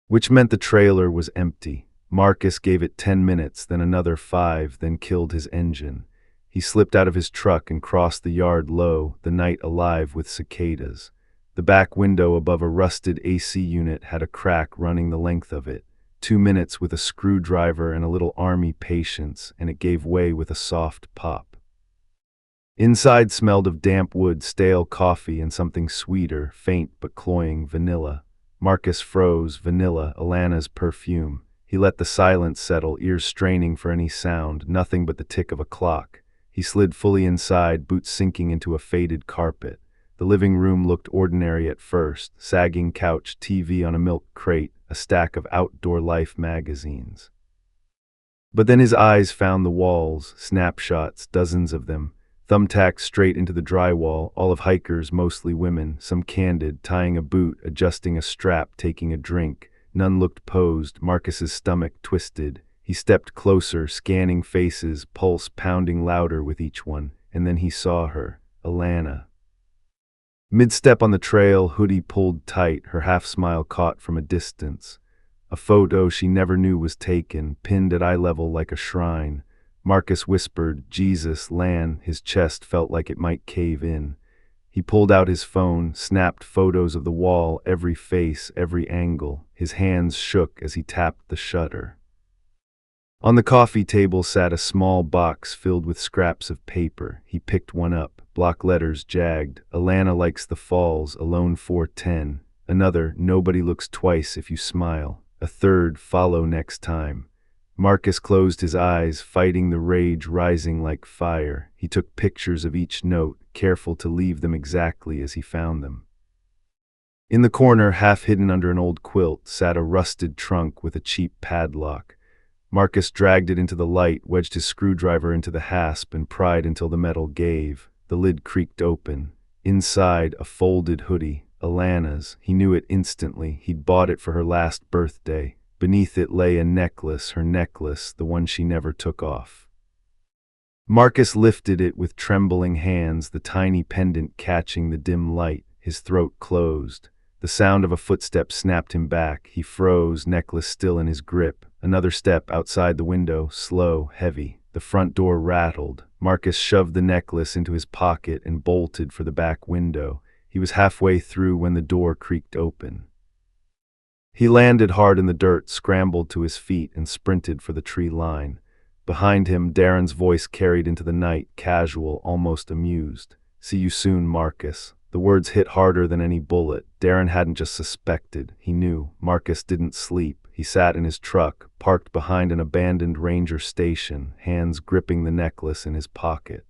Which meant the trailer was empty. Marcus gave it 10 minutes, then another 5, then killed his engine. He slipped out of his truck and crossed the yard low, the night alive with cicadas. The back window above a rusted AC unit had a crack running the length of it. 2 minutes with a screwdriver and a little army patience, and it gave way with a soft pop. Inside smelled of damp wood, stale coffee, and something sweeter, faint but cloying, vanilla. Marcus froze. Vanilla, Alana's perfume. He let the silence settle, ears straining for any sound, nothing but the tick of a clock. He slid fully inside, boots sinking into a faded carpet. The living room looked ordinary at first, sagging couch, TV on a milk crate, a stack of Outdoor Life magazines. But then his eyes found the walls, snapshots, dozens of them, thumbtacked straight into the drywall, all of hikers, mostly women, some candid, tying a boot, adjusting a strap, taking a drink. None looked posed. Marcus's stomach twisted. He stepped closer, scanning faces, pulse pounding louder with each one, and then he saw her, Alana. Mid-step on the trail, hoodie pulled tight, her half-smile caught from a distance. A photo she never knew was taken, pinned at eye level like a shrine. Marcus whispered, "Jesus, Lan." His chest felt like it might cave in. He pulled out his phone, snapped photos of the wall, every face, every angle. His hands shook as he tapped the shutter. On the coffee table sat a small box filled with scraps of paper. He picked one up. Block letters jagged. Alana likes the falls, alone 410. Another, nobody looks twice if you smile. A third, follow next time. Marcus closed his eyes, fighting the rage rising like fire. He took pictures of each note, careful to leave them exactly as he found them. In the corner, half hidden under an old quilt, sat a rusted trunk with a cheap padlock. Marcus dragged it into the light, wedged his screwdriver into the hasp, and pried until the metal gave. The lid creaked open. Inside, a folded hoodie, Alana's. He knew it instantly. He'd bought it for her last birthday. Beneath it lay a necklace, her necklace, the one she never took off. Marcus lifted it with trembling hands, the tiny pendant catching the dim light. His throat closed. The sound of a footstep snapped him back. He froze, necklace still in his grip. Another step outside the window, slow, heavy. The front door rattled. Marcus shoved the necklace into his pocket and bolted for the back window. He was halfway through when the door creaked open. He landed hard in the dirt, scrambled to his feet, and sprinted for the tree line. Behind him, Darren's voice carried into the night, casual, almost amused. "See you soon, Marcus." The words hit harder than any bullet. Darren hadn't just suspected. He knew. Marcus didn't sleep. He sat in his truck, parked behind an abandoned ranger station, hands gripping the necklace in his pocket.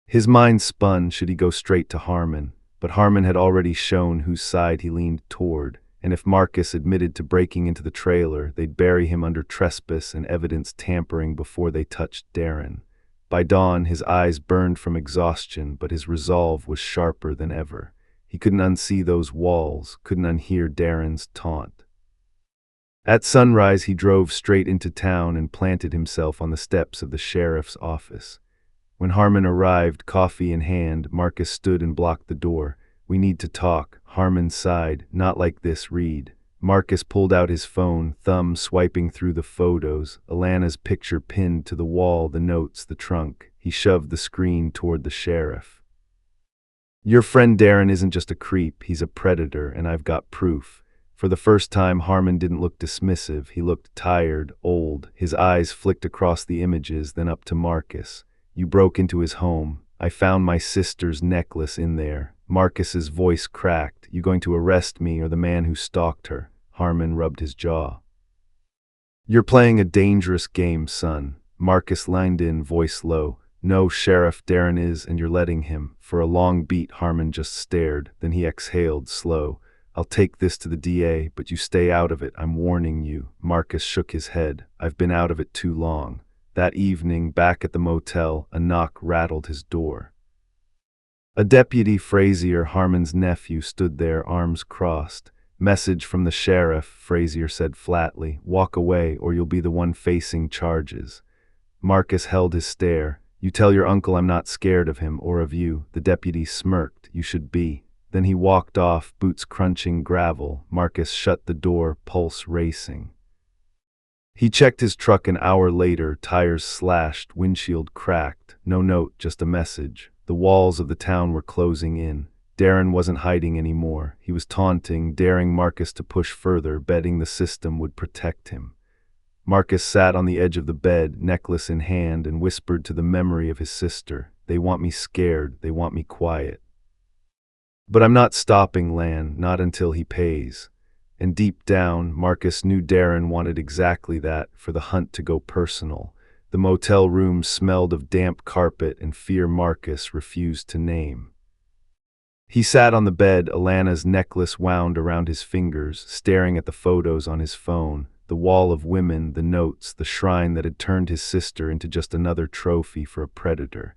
His mind spun, should he go straight to Harmon? But Harmon had already shown whose side he leaned toward, and if Marcus admitted to breaking into the trailer, they'd bury him under trespass and evidence tampering before they touched Darren. By dawn, his eyes burned from exhaustion, but his resolve was sharper than ever. He couldn't unsee those walls, couldn't unhear Darren's taunt. At sunrise, he drove straight into town and planted himself on the steps of the sheriff's office. When Harmon arrived, coffee in hand, Marcus stood and blocked the door. "We need to talk." Harmon sighed. "Not like this, Reed." Marcus pulled out his phone, thumb swiping through the photos, Alana's picture pinned to the wall, the notes, the trunk. He shoved the screen toward the sheriff. "Your friend Darren isn't just a creep, he's a predator, and I've got proof." For the first time, Harmon didn't look dismissive. He looked tired, old. His eyes flicked across the images, then up to Marcus. "You broke into his home. I found my sister's necklace in there." Marcus's voice cracked. "You going to arrest me or the man who stalked her?" Harmon rubbed his jaw. "You're playing a dangerous game, son." Marcus lined in, voice low. "No, Sheriff, Darren is, and you're letting him." For a long beat, Harmon just stared. Then he exhaled, slow. "I'll take this to the DA, but you stay out of it, I'm warning you." Marcus shook his head. "I've been out of it too long." That evening, back at the motel, a knock rattled his door. A deputy, Frazier, Harmon's nephew, stood there, arms crossed. Message from the sheriff, Frazier said flatly. Walk away or you'll be the one facing charges. Marcus held his stare. You tell your uncle I'm not scared of him or of you. The deputy smirked. You should be. Then he walked off, boots crunching gravel. Marcus shut the door, pulse racing. He checked his truck an hour later, tires slashed, windshield cracked. No note, just a message. The walls of the town were closing in. Darren wasn't hiding anymore. He was taunting, daring Marcus to push further, betting the system would protect him. Marcus sat on the edge of the bed, necklace in hand, and whispered to the memory of his sister. They want me scared, they want me quiet. But I'm not stopping, Lan, not until he pays. And deep down, Marcus knew Darren wanted exactly that, for the hunt to go personal. The motel room smelled of damp carpet and fear Marcus refused to name. He sat on the bed, Alana's necklace wound around his fingers, staring at the photos on his phone, the wall of women, the notes, the shrine that had turned his sister into just another trophy for a predator.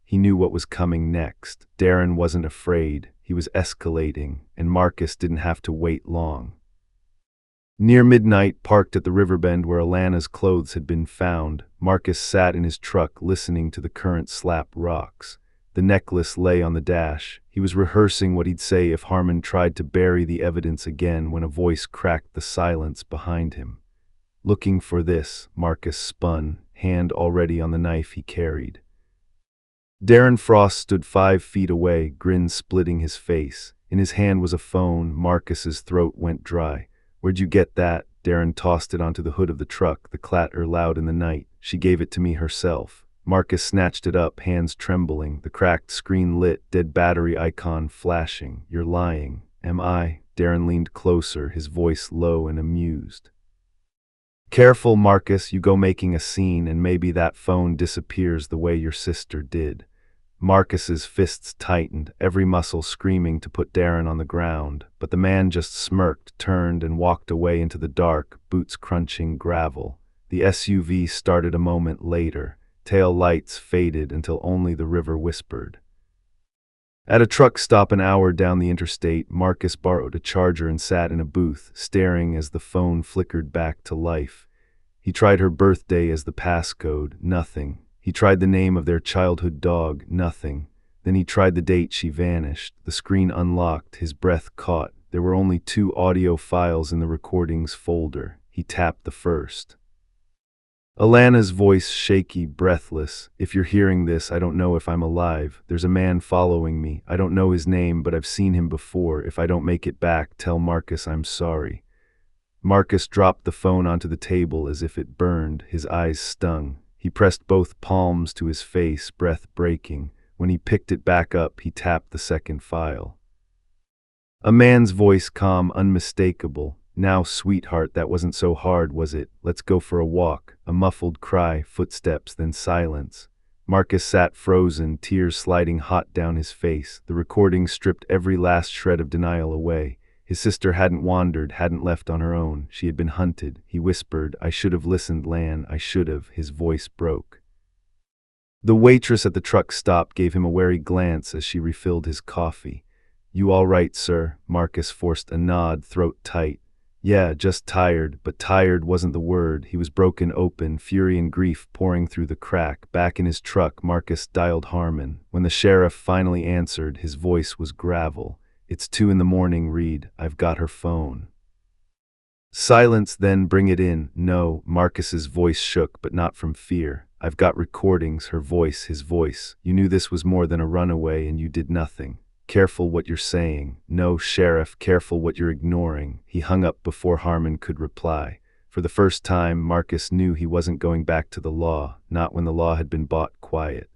He knew what was coming next. Darren wasn't afraid. He was escalating, and Marcus didn't have to wait long. Near midnight, parked at the riverbend where Alana's clothes had been found, Marcus sat in his truck listening to the current slap rocks. The necklace lay on the dash. He was rehearsing what he'd say if Harmon tried to bury the evidence again when a voice cracked the silence behind him. Looking for this, Marcus spun, hand already on the knife he carried. Darren Frost stood 5 feet away, grin splitting his face. In his hand was a phone. Marcus's throat went dry. Where'd you get that? Darren tossed it onto the hood of the truck, the clatter loud in the night. She gave it to me herself. Marcus snatched it up, hands trembling, the cracked screen lit, dead battery icon flashing. You're lying. Am I? Darren leaned closer, his voice low and amused. Careful, Marcus, you go making a scene and maybe that phone disappears the way your sister did. Marcus's fists tightened, every muscle screaming to put Darren on the ground, but the man just smirked, turned, and walked away into the dark, boots crunching gravel. The SUV started a moment later. Tail lights faded until only the river whispered. At a truck stop an hour down the interstate, Marcus borrowed a charger and sat in a booth, staring as the phone flickered back to life. He tried her birthday as the passcode, nothing. He tried the name of their childhood dog, nothing. Then he tried the date she vanished. The screen unlocked, his breath caught. There were only 2 audio files in the recordings folder. He tapped the first. Alana's voice shaky, breathless. If you're hearing this, I don't know if I'm alive. There's a man following me. I don't know his name, but I've seen him before. If I don't make it back, tell Marcus I'm sorry. Marcus dropped the phone onto the table as if it burned. His eyes stung. He pressed both palms to his face, breath breaking. When he picked it back up, he tapped the second file. A man's voice, calm, unmistakable. Now, sweetheart, that wasn't so hard, was it? Let's go for a walk. A muffled cry, footsteps, then silence. Marcus sat frozen, tears sliding hot down his face. The recording stripped every last shred of denial away. His sister hadn't wandered, hadn't left on her own. She had been hunted. He whispered, I should have listened, Lan, I should have. His voice broke. The waitress at the truck stop gave him a wary glance as she refilled his coffee. You all right, sir? Marcus forced a nod, throat tight. Yeah, just tired, but tired wasn't the word. He was broken open, fury and grief pouring through the crack. Back in his truck, Marcus dialed Harmon. When the sheriff finally answered, his voice was gravel. It's 2 a.m, Reed. I've got her phone. Silence, then bring it in. No, Marcus's voice shook, but not from fear. I've got recordings, her voice, his voice. You knew this was more than a runaway and you did nothing. Careful what you're saying. No, Sheriff, careful what you're ignoring. He hung up before Harmon could reply. For the first time, Marcus knew he wasn't going back to the law, not when the law had been bought quiet.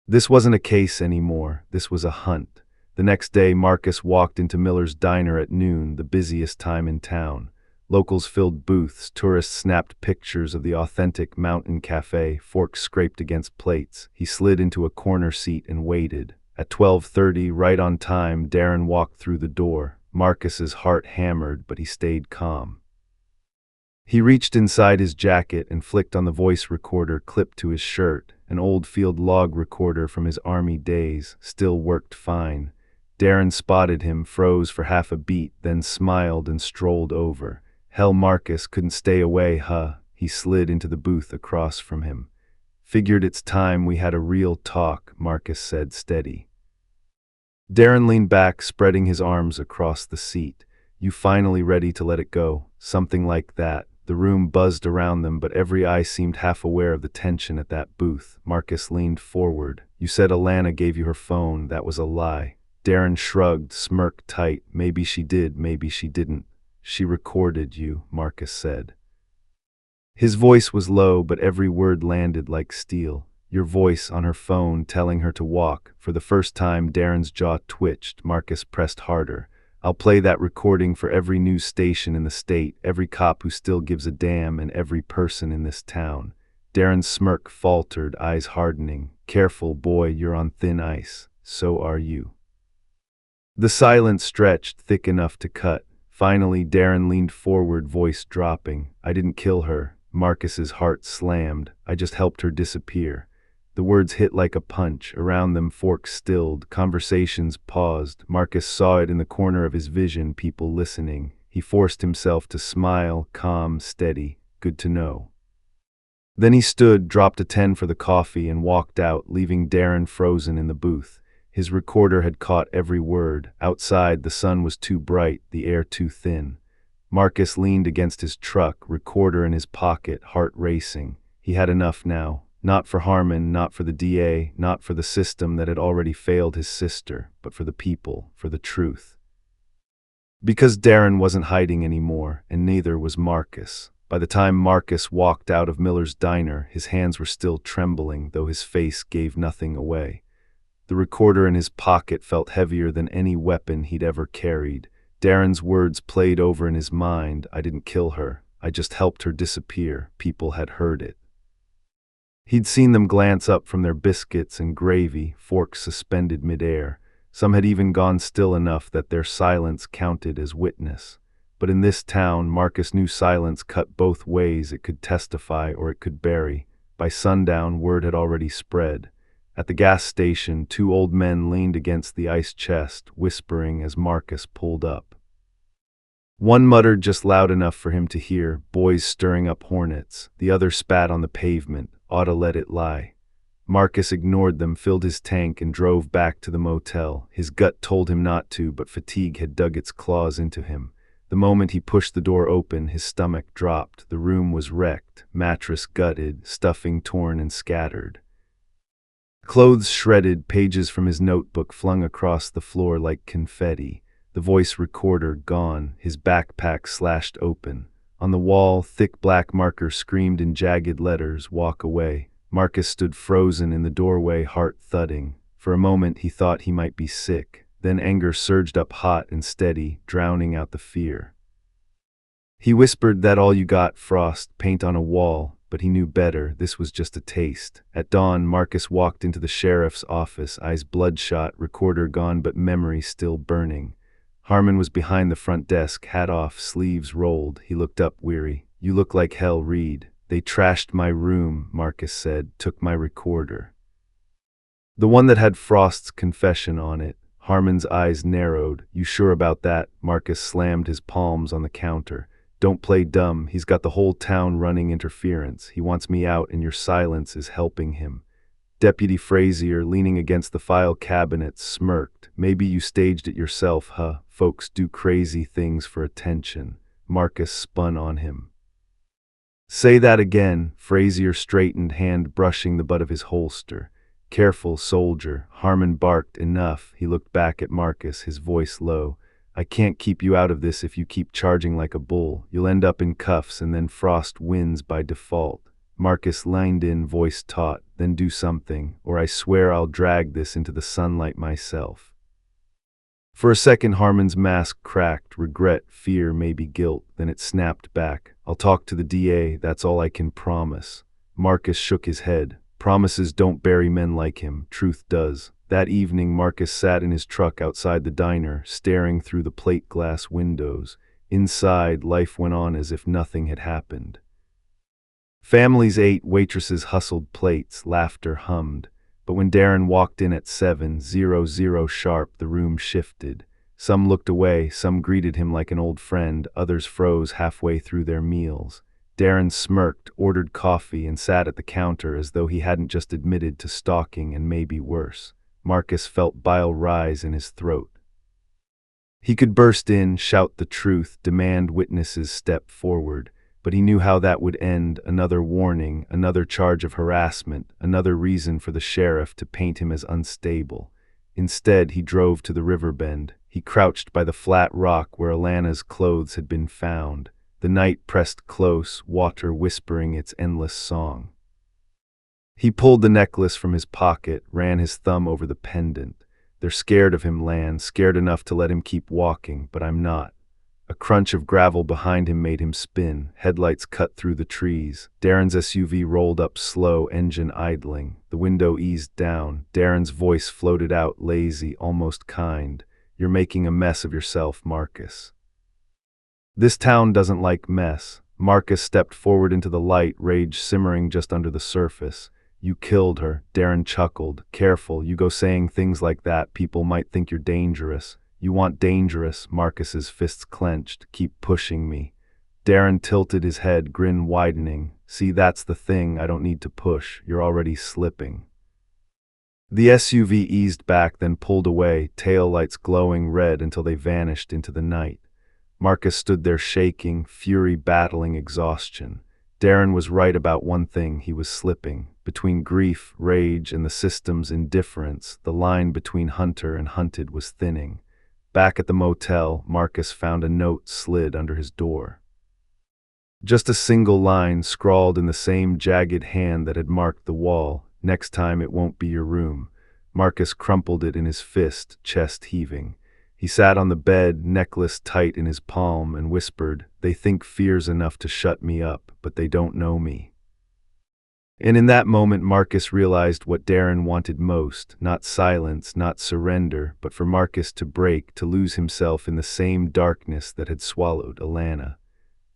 This wasn't a case anymore. This was a hunt. The next day, Marcus walked into Miller's Diner at noon, the busiest time in town. Locals filled booths, tourists snapped pictures of the authentic mountain cafe, forks scraped against plates. He slid into a corner seat and waited. At 12:30, right on time, Darren walked through the door. Marcus's heart hammered, but he stayed calm. He reached inside his jacket and flicked on the voice recorder clipped to his shirt, an old field log recorder from his army days, still worked fine. Darren spotted him, froze for half a beat, then smiled and strolled over. Hell, Marcus couldn't stay away, huh? He slid into the booth across from him. Figured it's time we had a real talk, Marcus said, steady. Darren leaned back, spreading his arms across the seat. You finally ready to let it go? Something like that. The room buzzed around them, but every eye seemed half aware of the tension at that booth. Marcus leaned forward. You said Alana gave you her phone. That was a lie. Darren shrugged, smirked tight. Maybe she did, maybe she didn't. She recorded you, Marcus said. His voice was low, but every word landed like steel. Your voice on her phone telling her to walk. For the first time, Darren's jaw twitched. Marcus pressed harder. I'll play that recording for every news station in the state, every cop who still gives a damn, and every person in this town. Darren's smirk faltered, eyes hardening. Careful, boy, you're on thin ice. So are you. The silence stretched, thick enough to cut. Finally, Darren leaned forward, voice dropping. I didn't kill her. Marcus's heart slammed. I just helped her disappear. The words hit like a punch. Around them, forks stilled. Conversations paused. Marcus saw it in the corner of his vision, people listening. He forced himself to smile, calm, steady. Good to know. Then he stood, dropped a 10 for the coffee, and walked out, leaving Darren frozen in the booth. His recorder had caught every word. Outside, the sun was too bright, the air too thin. Marcus leaned against his truck, recorder in his pocket, heart racing. He had enough now. Not for Harmon, not for the DA, not for the system that had already failed his sister, but for the people, for the truth. Because Darren wasn't hiding anymore, and neither was Marcus. By the time Marcus walked out of Miller's diner, his hands were still trembling, though his face gave nothing away. The recorder in his pocket felt heavier than any weapon he'd ever carried. Darren's words played over in his mind. I didn't kill her. I just helped her disappear. People had heard it. He'd seen them glance up from their biscuits and gravy, forks suspended midair. Some had even gone still enough that their silence counted as witness. But in this town, Marcus knew silence cut both ways. It could testify or it could bury. By sundown, word had already spread. At the gas station, two old men leaned against the ice chest, whispering as Marcus pulled up. One muttered just loud enough for him to hear, boys stirring up hornets. The other spat on the pavement, oughta let it lie. Marcus ignored them, filled his tank, and drove back to the motel. His gut told him not to, but fatigue had dug its claws into him. The moment he pushed the door open, his stomach dropped. The room was wrecked, mattress gutted, stuffing torn and scattered. Clothes shredded, pages from his notebook flung across the floor like confetti. The voice recorder gone, his backpack slashed open. On the wall, thick black marker screamed in jagged letters, walk away. Marcus stood frozen in the doorway, heart thudding. For a moment he thought he might be sick. Then anger surged up hot and steady, drowning out the fear. He whispered, that all you got, Frost, paint on a wall. But he knew better. This was just a taste. At dawn, Marcus walked into the sheriff's office, eyes bloodshot, recorder gone but memory still burning. Harmon was behind the front desk, hat off, sleeves rolled. He looked up, weary. You look like hell, Reed. They trashed my room, Marcus said, took my recorder. The one that had Frost's confession on it. Harmon's eyes narrowed. You sure about that? Marcus slammed his palms on the counter. Don't play dumb. He's got the whole town running interference. He wants me out, and your silence is helping him. Deputy Frazier, leaning against the file cabinet, smirked. Maybe you staged it yourself, huh? Folks do crazy things for attention. Marcus spun on him. Say that again. Frazier straightened, hand brushing the butt of his holster. Careful, soldier. Harmon barked. Enough. He looked back at Marcus, his voice low. I can't keep you out of this if you keep charging like a bull. You'll end up in cuffs, and then Frost wins by default. Marcus leaned in, voice taut. Then do something, or I swear I'll drag this into the sunlight myself. For a second, Harmon's mask cracked. Regret, fear, maybe guilt. Then it snapped back. I'll talk to the DA. That's all I can promise. Marcus shook his head. Promises don't bury men like him. Truth does. That evening, Marcus sat in his truck outside the diner, staring through the plate glass windows. Inside, life went on as if nothing had happened. Families ate, waitresses hustled plates, laughter hummed. But when Darren walked in at 7:00 sharp, the room shifted. Some looked away, some greeted him like an old friend, others froze halfway through their meals. Darren smirked, ordered coffee, and sat at the counter as though he hadn't just admitted to stalking and maybe worse. Marcus felt bile rise in his throat. He could burst in, shout the truth, demand witnesses step forward, but he knew how that would end: another warning, another charge of harassment, another reason for the sheriff to paint him as unstable. Instead, he drove to the river bend. He crouched by the flat rock where Alana's clothes had been found. The night pressed close, water whispering its endless song. He pulled the necklace from his pocket, ran his thumb over the pendant. They're scared of him, Lan, scared enough to let him keep walking, but I'm not. A crunch of gravel behind him made him spin. Headlights cut through the trees. Darren's SUV rolled up slow, engine idling. The window eased down. Darren's voice floated out, lazy, almost kind. You're making a mess of yourself, Marcus. This town doesn't like mess. Marcus stepped forward into the light, rage simmering just under the surface. You killed her, Darren chuckled. Careful, you go saying things like that, people might think you're dangerous. You want dangerous, Marcus's fists clenched. Keep pushing me. Darren tilted his head, grin widening. See, that's the thing, I don't need to push, you're already slipping. The SUV eased back, then pulled away, tail lights glowing red until they vanished into the night. Marcus stood there shaking, fury battling exhaustion. Darren was right about one thing: he was slipping. Between grief, rage, and the system's indifference, the line between hunter and hunted was thinning. Back at the motel, Marcus found a note slid under his door. Just a single line, scrawled in the same jagged hand that had marked the wall: "Next time it won't be your room." Marcus crumpled it in his fist, chest heaving. He sat on the bed, necklace tight in his palm, and whispered, "They think fear's enough to shut me up, but they don't know me." And in that moment, Marcus realized what Darren wanted most: not silence, not surrender, but for Marcus to break, to lose himself in the same darkness that had swallowed Alana.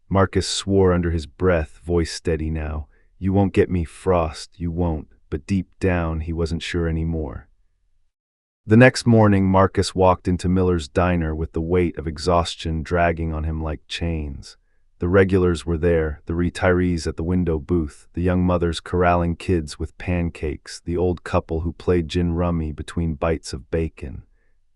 Marcus swore under his breath, voice steady now. "You won't get me, Frost, you won't." But deep down, he wasn't sure anymore. The next morning, Marcus walked into Miller's diner with the weight of exhaustion dragging on him like chains. The regulars were there, the retirees at the window booth, the young mothers corralling kids with pancakes, the old couple who played gin rummy between bites of bacon.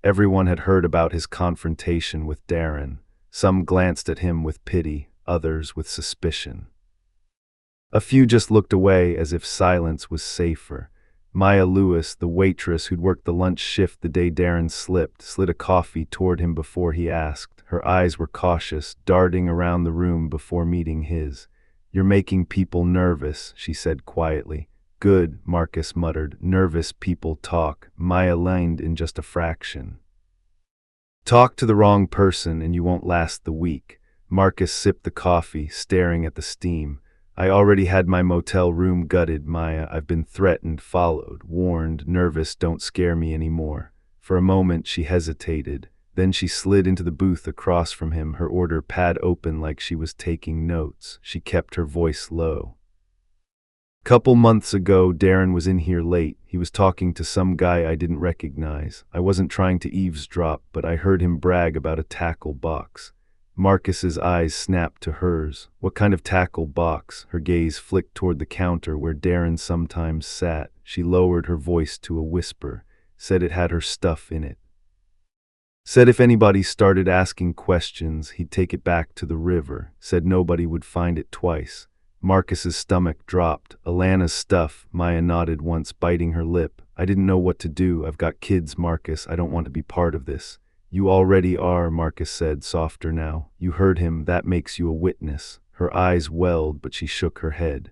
Everyone had heard about his confrontation with Darren. Some glanced at him with pity, others with suspicion. A few just looked away as if silence was safer. Maya Lewis, the waitress who'd worked the lunch shift the day Darren slipped, slid a coffee toward him before he asked. Her eyes were cautious, darting around the room before meeting his. "You're making people nervous," she said quietly. "Good," Marcus muttered. "Nervous people talk." Maya leaned in just a fraction. "Talk to the wrong person and you won't last the week." Marcus sipped the coffee, staring at the steam. "I already had my motel room gutted, Maya. I've been threatened, followed, warned. Nervous don't scare me anymore." For a moment she hesitated. Then she slid into the booth across from him, her order pad open like she was taking notes. She kept her voice low. "Couple months ago, Darren was in here late. He was talking to some guy I didn't recognize. I wasn't trying to eavesdrop, but I heard him brag about a tackle box." Marcus's eyes snapped to hers. "What kind of tackle box?" Her gaze flicked toward the counter where Darren sometimes sat. She lowered her voice to a whisper. "Said it had her stuff in it. Said if anybody started asking questions, he'd take it back to the river. Said nobody would find it twice." Marcus's stomach dropped. "Alana's stuff," Maya nodded once, biting her lip. "I didn't know what to do. I've got kids, Marcus. I don't want to be part of this." "You already are," Marcus said, softer now. "You heard him. That makes you a witness." Her eyes welled, but she shook her head.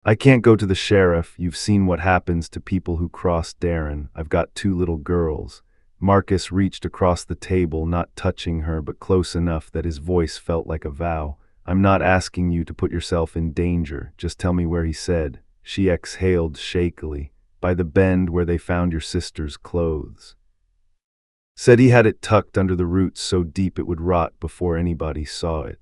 "I can't go to the sheriff. You've seen what happens to people who cross Darren. I've got 2 little girls." Marcus reached across the table, not touching her, but close enough that his voice felt like a vow. "I'm not asking you to put yourself in danger. Just tell me where he said." She exhaled shakily. "By the bend where they found your sister's clothes. Said he had it tucked under the roots so deep it would rot before anybody saw it."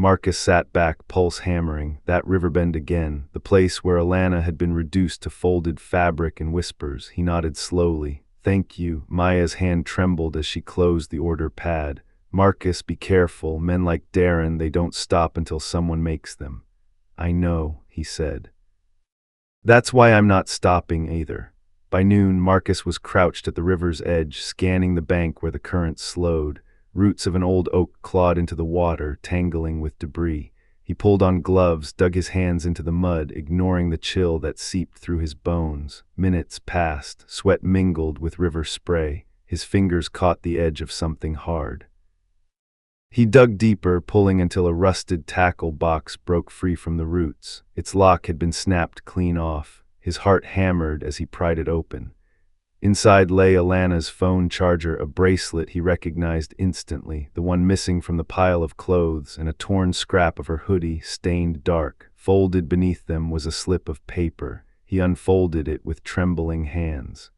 Marcus sat back, pulse hammering. That riverbend again, the place where Alana had been reduced to folded fabric and whispers. He nodded slowly. "Thank you." Maya's hand trembled as she closed the order pad. "Marcus, be careful. Men like Darren, they don't stop until someone makes them." "I know," he said. "That's why I'm not stopping either." By noon, Marcus was crouched at the river's edge, scanning the bank where the current slowed. Roots of an old oak clawed into the water, tangling with debris. He pulled on gloves, dug his hands into the mud, ignoring the chill that seeped through his bones. Minutes passed, sweat mingled with river spray. His fingers caught the edge of something hard. He dug deeper, pulling until a rusted tackle box broke free from the roots. Its lock had been snapped clean off. His heart hammered as he pried it open. Inside lay Alana's phone charger, a bracelet he recognized instantly, the one missing from the pile of clothes, and a torn scrap of her hoodie, stained dark. Folded beneath them was a slip of paper. He unfolded it with trembling hands.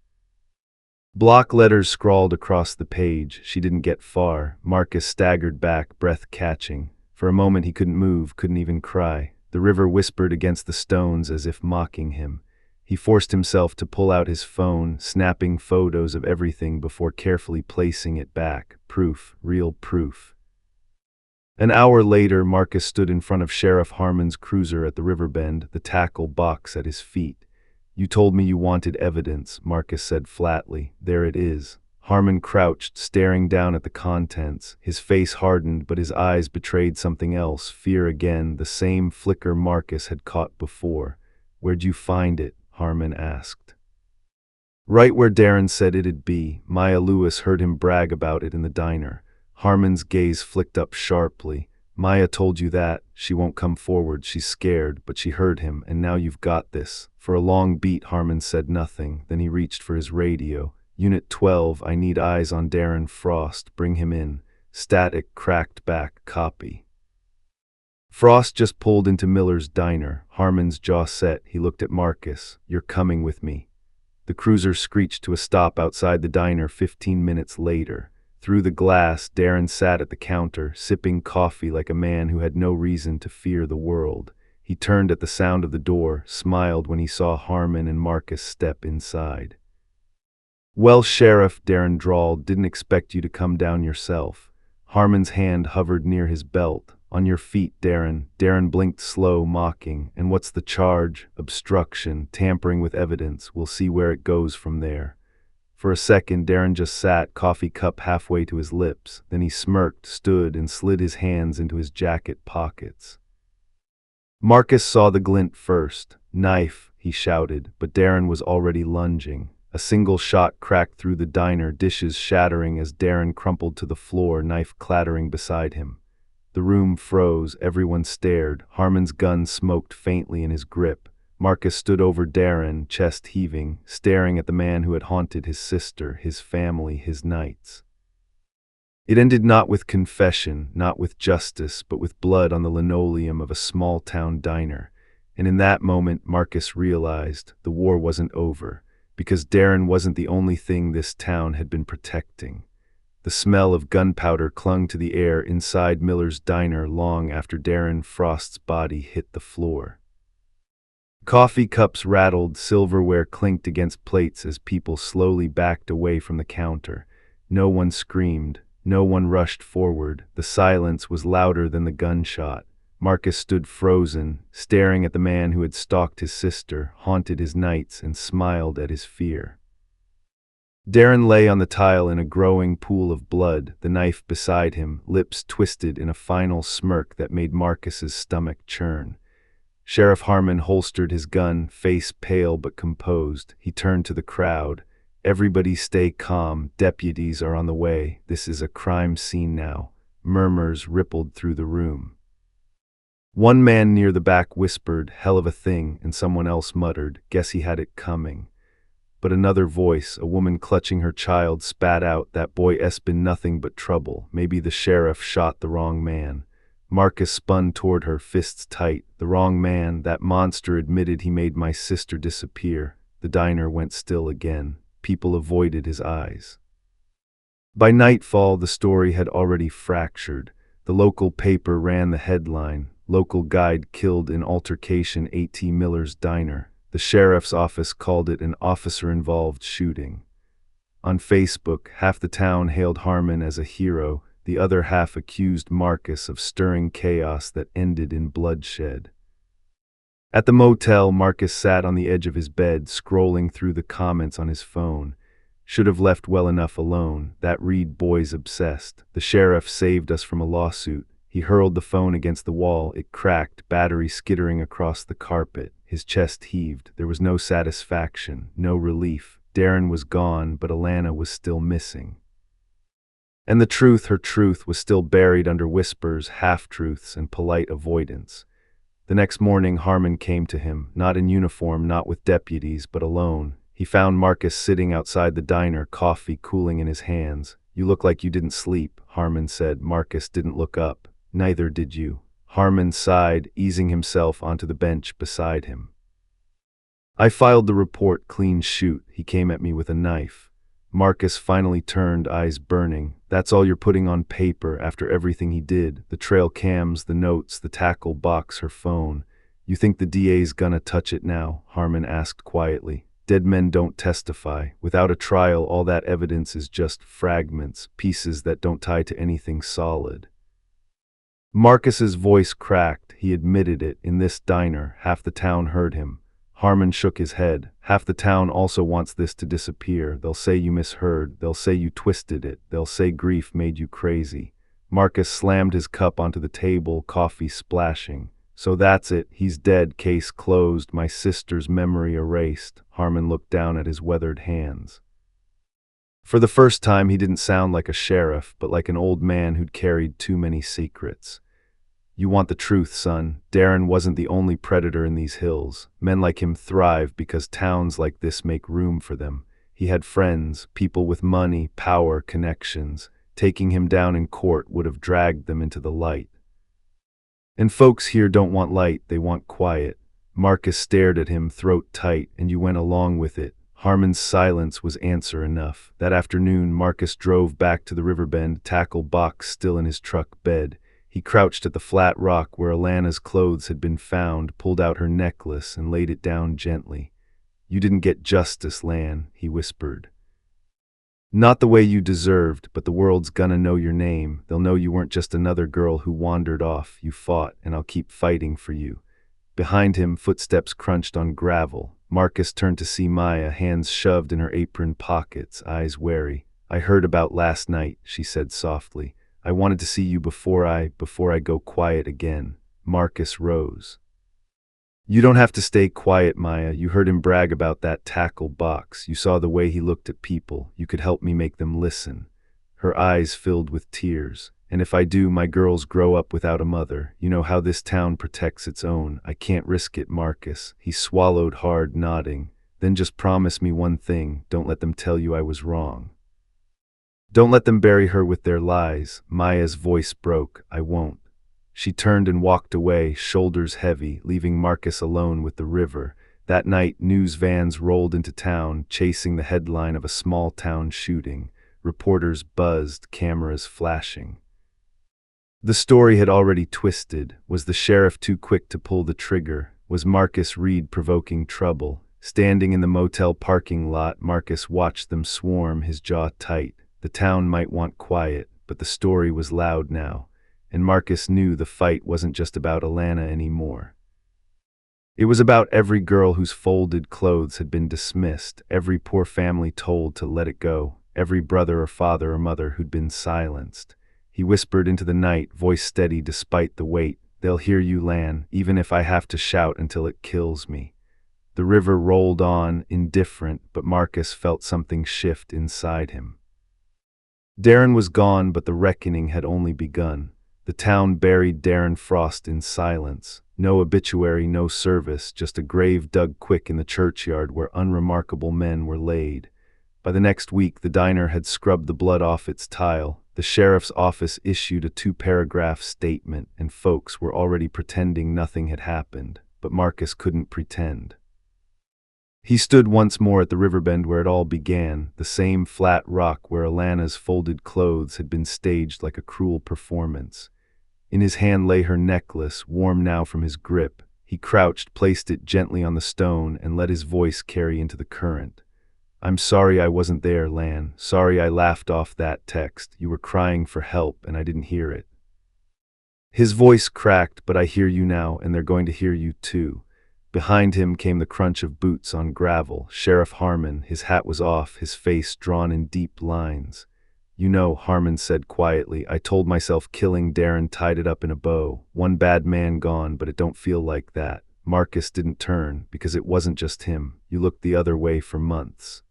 Block letters scrawled across the page. She didn't get far. Marcus staggered back, breath catching. For a moment he couldn't move, couldn't even cry. The river whispered against the stones as if mocking him. He forced himself to pull out his phone, snapping photos of everything before carefully placing it back. Proof, real proof. An hour later, Marcus stood in front of Sheriff Harmon's cruiser at the riverbend, the tackle box at his feet. "You told me you wanted evidence," Marcus said flatly. "There it is." Harmon crouched, staring down at the contents. His face hardened, but his eyes betrayed something else, fear again, the same flicker Marcus had caught before. "Where'd you find it?" Harmon asked. "Right where Darren said it'd be." Maya Lewis heard him brag about it in the diner. Harmon's gaze flicked up sharply. "Maya told you that. She won't come forward. She's scared, but she heard him, and now you've got this." For a long beat, Harmon said nothing. Then he reached for his radio. "Unit 12, I need eyes on Darren Frost. Bring him in." Static cracked back, "Copy." Frost just pulled into Miller's diner. Harmon's jaw set. He looked at Marcus. "You're coming with me." The cruiser screeched to a stop outside the diner 15 minutes later. Through the glass, Darren sat at the counter, sipping coffee like a man who had no reason to fear the world. He turned at the sound of the door, smiled when he saw Harmon and Marcus step inside. "Well, Sheriff," Darren drawled, "didn't expect you to come down yourself." Harmon's hand hovered near his belt. "On your feet, Darren." Darren blinked slow, mocking. "And what's the charge?" "Obstruction, tampering with evidence. We'll see where it goes from there." For a second, Darren just sat, coffee cup halfway to his lips. Then he smirked, stood, and slid his hands into his jacket pockets. Marcus saw the glint first. "Knife," he shouted, but Darren was already lunging. A single shot cracked through the diner, dishes shattering as Darren crumpled to the floor, knife clattering beside him. The room froze, everyone stared. Harmon's gun smoked faintly in his grip. Marcus stood over Darren, chest heaving, staring at the man who had haunted his sister, his family, his nights. It ended not with confession, not with justice, but with blood on the linoleum of a small-town diner. And in that moment, Marcus realized the war wasn't over, because Darren wasn't the only thing this town had been protecting. The smell of gunpowder clung to the air inside Miller's diner long after Darren Frost's body hit the floor. Coffee cups rattled, silverware clinked against plates as people slowly backed away from the counter. No one screamed. No one rushed forward. The silence was louder than the gunshot. Marcus stood frozen, staring at the man who had stalked his sister, haunted his nights, and smiled at his fear. Darren lay on the tile in a growing pool of blood, the knife beside him, lips twisted in a final smirk that made Marcus's stomach churn. Sheriff Harmon holstered his gun, face pale but composed. He turned to the crowd. "Everybody stay calm. Deputies are on the way. This is a crime scene now." Murmurs rippled through the room. One man near the back whispered, "Hell of a thing," and someone else muttered, "Guess he had it coming." But another voice, a woman clutching her child, spat out, "That boy's been nothing but trouble. Maybe the sheriff shot the wrong man." Marcus spun toward her, fists tight. "The wrong man? That monster admitted he made my sister disappear." The diner went still again. People avoided his eyes. By nightfall, the story had already fractured. The local paper ran the headline, "Local Guide Killed in Altercation A.T. Miller's Diner." The sheriff's office called it an officer-involved shooting. On Facebook, half the town hailed Harmon as a hero, the other half accused Marcus of stirring chaos that ended in bloodshed. At the motel, Marcus sat on the edge of his bed, scrolling through the comments on his phone. "Should have left well enough alone. That Reed boy's obsessed. The sheriff saved us from a lawsuit." He hurled the phone against the wall. It cracked, battery skittering across the carpet. His chest heaved. There was no satisfaction, no relief. Darren was gone, but Alana was still missing. And the truth, her truth, was still buried under whispers, half-truths, and polite avoidance. The next morning, Harmon came to him, not in uniform, not with deputies, but alone. He found Marcus sitting outside the diner, coffee cooling in his hands. "You look like you didn't sleep," Harmon said. Marcus didn't look up. "Neither did you." Harmon sighed, easing himself onto the bench beside him. "I filed the report, clean shoot." He came at me with a knife. Marcus finally turned, eyes burning. "That's all you're putting on paper after everything he did? The trail cams, the notes, the tackle box, her phone. You think the DA's gonna touch it now?" Harmon asked quietly. "Dead men don't testify. Without a trial, all that evidence is just fragments, pieces that don't tie to anything solid." Marcus's voice cracked. He admitted it. In this diner, half the town heard him. Harmon shook his head. "Half the town also wants this to disappear. They'll say you misheard. They'll say you twisted it. They'll say grief made you crazy." Marcus slammed his cup onto the table, coffee splashing. "So that's it. He's dead. Case closed. My sister's memory erased." Harmon looked down at his weathered hands. For the first time, he didn't sound like a sheriff, but like an old man who'd carried too many secrets. "You want the truth, son. Darren wasn't the only predator in these hills. Men like him thrive because towns like this make room for them. He had friends, people with money, power, connections. Taking him down in court would have dragged them into the light. And folks here don't want light, they want quiet." Marcus stared at him, throat tight, "And you went along with it." Harmon's silence was answer enough. That afternoon, Marcus drove back to the riverbend, tackle box still in his truck bed. He crouched at the flat rock where Alana's clothes had been found, pulled out her necklace, and laid it down gently. "You didn't get justice, Lan," he whispered. "Not the way you deserved, but the world's gonna know your name. They'll know you weren't just another girl who wandered off. You fought, and I'll keep fighting for you." Behind him, footsteps crunched on gravel. Marcus turned to see Maya, hands shoved in her apron pockets, eyes wary. "I heard about last night," she said softly. "I wanted to see you before I go quiet again." Marcus rose. "You don't have to stay quiet, Maya. You heard him brag about that tackle box. You saw the way he looked at people. You could help me make them listen." Her eyes filled with tears. "And if I do, my girls grow up without a mother. You know how this town protects its own. I can't risk it, Marcus." He swallowed hard, nodding. "Then just promise me one thing. Don't let them tell you I was wrong. Don't let them bury her with their lies." Maya's voice broke. "I won't." She turned and walked away, shoulders heavy, leaving Marcus alone with the river. That night, news vans rolled into town, chasing the headline of a small-town shooting. Reporters buzzed, cameras flashing. The story had already twisted. Was the sheriff too quick to pull the trigger? Was Marcus Reed provoking trouble? Standing in the motel parking lot, Marcus watched them swarm, his jaw tight. The town might want quiet, but the story was loud now. And Marcus knew the fight wasn't just about Alana anymore. It was about every girl whose folded clothes had been dismissed, every poor family told to let it go, every brother or father or mother who'd been silenced. He whispered into the night, voice steady despite the weight, "They'll hear you, Lan, even if I have to shout until it kills me." The river rolled on, indifferent, but Marcus felt something shift inside him. Darren was gone, but the reckoning had only begun. The town buried Darren Frost in silence. No obituary, no service, just a grave dug quick in the churchyard where unremarkable men were laid. By the next week, the diner had scrubbed the blood off its tile. The sheriff's office issued a 2-paragraph statement, and folks were already pretending nothing had happened. But Marcus couldn't pretend. He stood once more at the riverbend where it all began, the same flat rock where Alana's folded clothes had been staged like a cruel performance. In his hand lay her necklace, warm now from his grip. He crouched, placed it gently on the stone, and let his voice carry into the current. "I'm sorry I wasn't there, Lan. Sorry I laughed off that text. You were crying for help, and I didn't hear it." His voice cracked, "But I hear you now, and they're going to hear you too." Behind him came the crunch of boots on gravel. Sheriff Harmon, his hat was off, his face drawn in deep lines. "You know," Harmon said quietly, "I told myself killing Darren tied it up in a bow. One bad man gone, but it don't feel like that." Marcus didn't turn, because it wasn't just him. You looked the other way for months.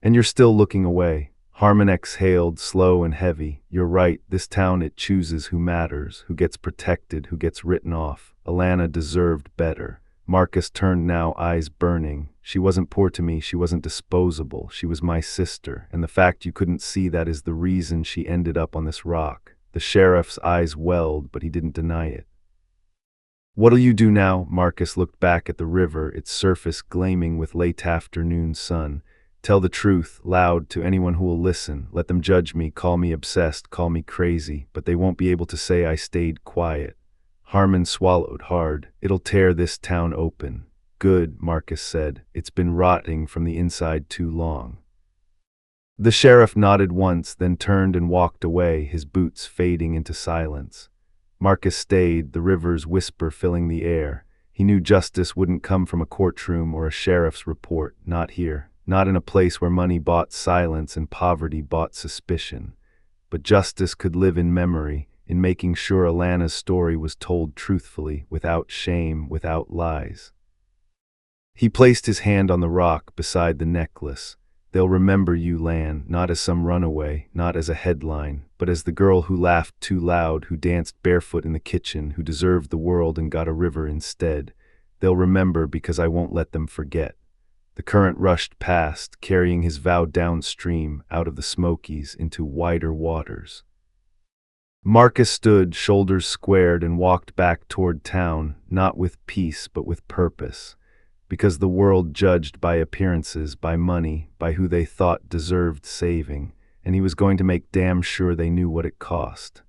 "And you're still looking away." Harmon exhaled, slow and heavy. "You're right, this town, it chooses who matters, who gets protected, who gets written off. Alana deserved better." Marcus turned now, eyes burning. "She wasn't poor to me, she wasn't disposable, she was my sister, and the fact you couldn't see that is the reason she ended up on this rock." The sheriff's eyes welled, but he didn't deny it. "What'll you do now?" Marcus looked back at the river, its surface gleaming with late afternoon sun. "Tell the truth, loud, to anyone who will listen. Let them judge me, call me obsessed, call me crazy, but they won't be able to say I stayed quiet." Harmon swallowed hard. "It'll tear this town open." "Good," Marcus said. "It's been rotting from the inside too long." The sheriff nodded once, then turned and walked away, his boots fading into silence. Marcus stayed, the river's whisper filling the air. He knew justice wouldn't come from a courtroom or a sheriff's report, not here. Not in a place where money bought silence and poverty bought suspicion. But justice could live in memory, in making sure Alana's story was told truthfully, without shame, without lies. He placed his hand on the rock beside the necklace. "They'll remember you, Lan, not as some runaway, not as a headline, but as the girl who laughed too loud, who danced barefoot in the kitchen, who deserved the world and got a river instead. They'll remember because I won't let them forget." The current rushed past, carrying his vow downstream, out of the Smokies, into wider waters. Marcus stood, shoulders squared, and walked back toward town, not with peace but with purpose. Because the world judged by appearances, by money, by who they thought deserved saving, and he was going to make damn sure they knew what it cost.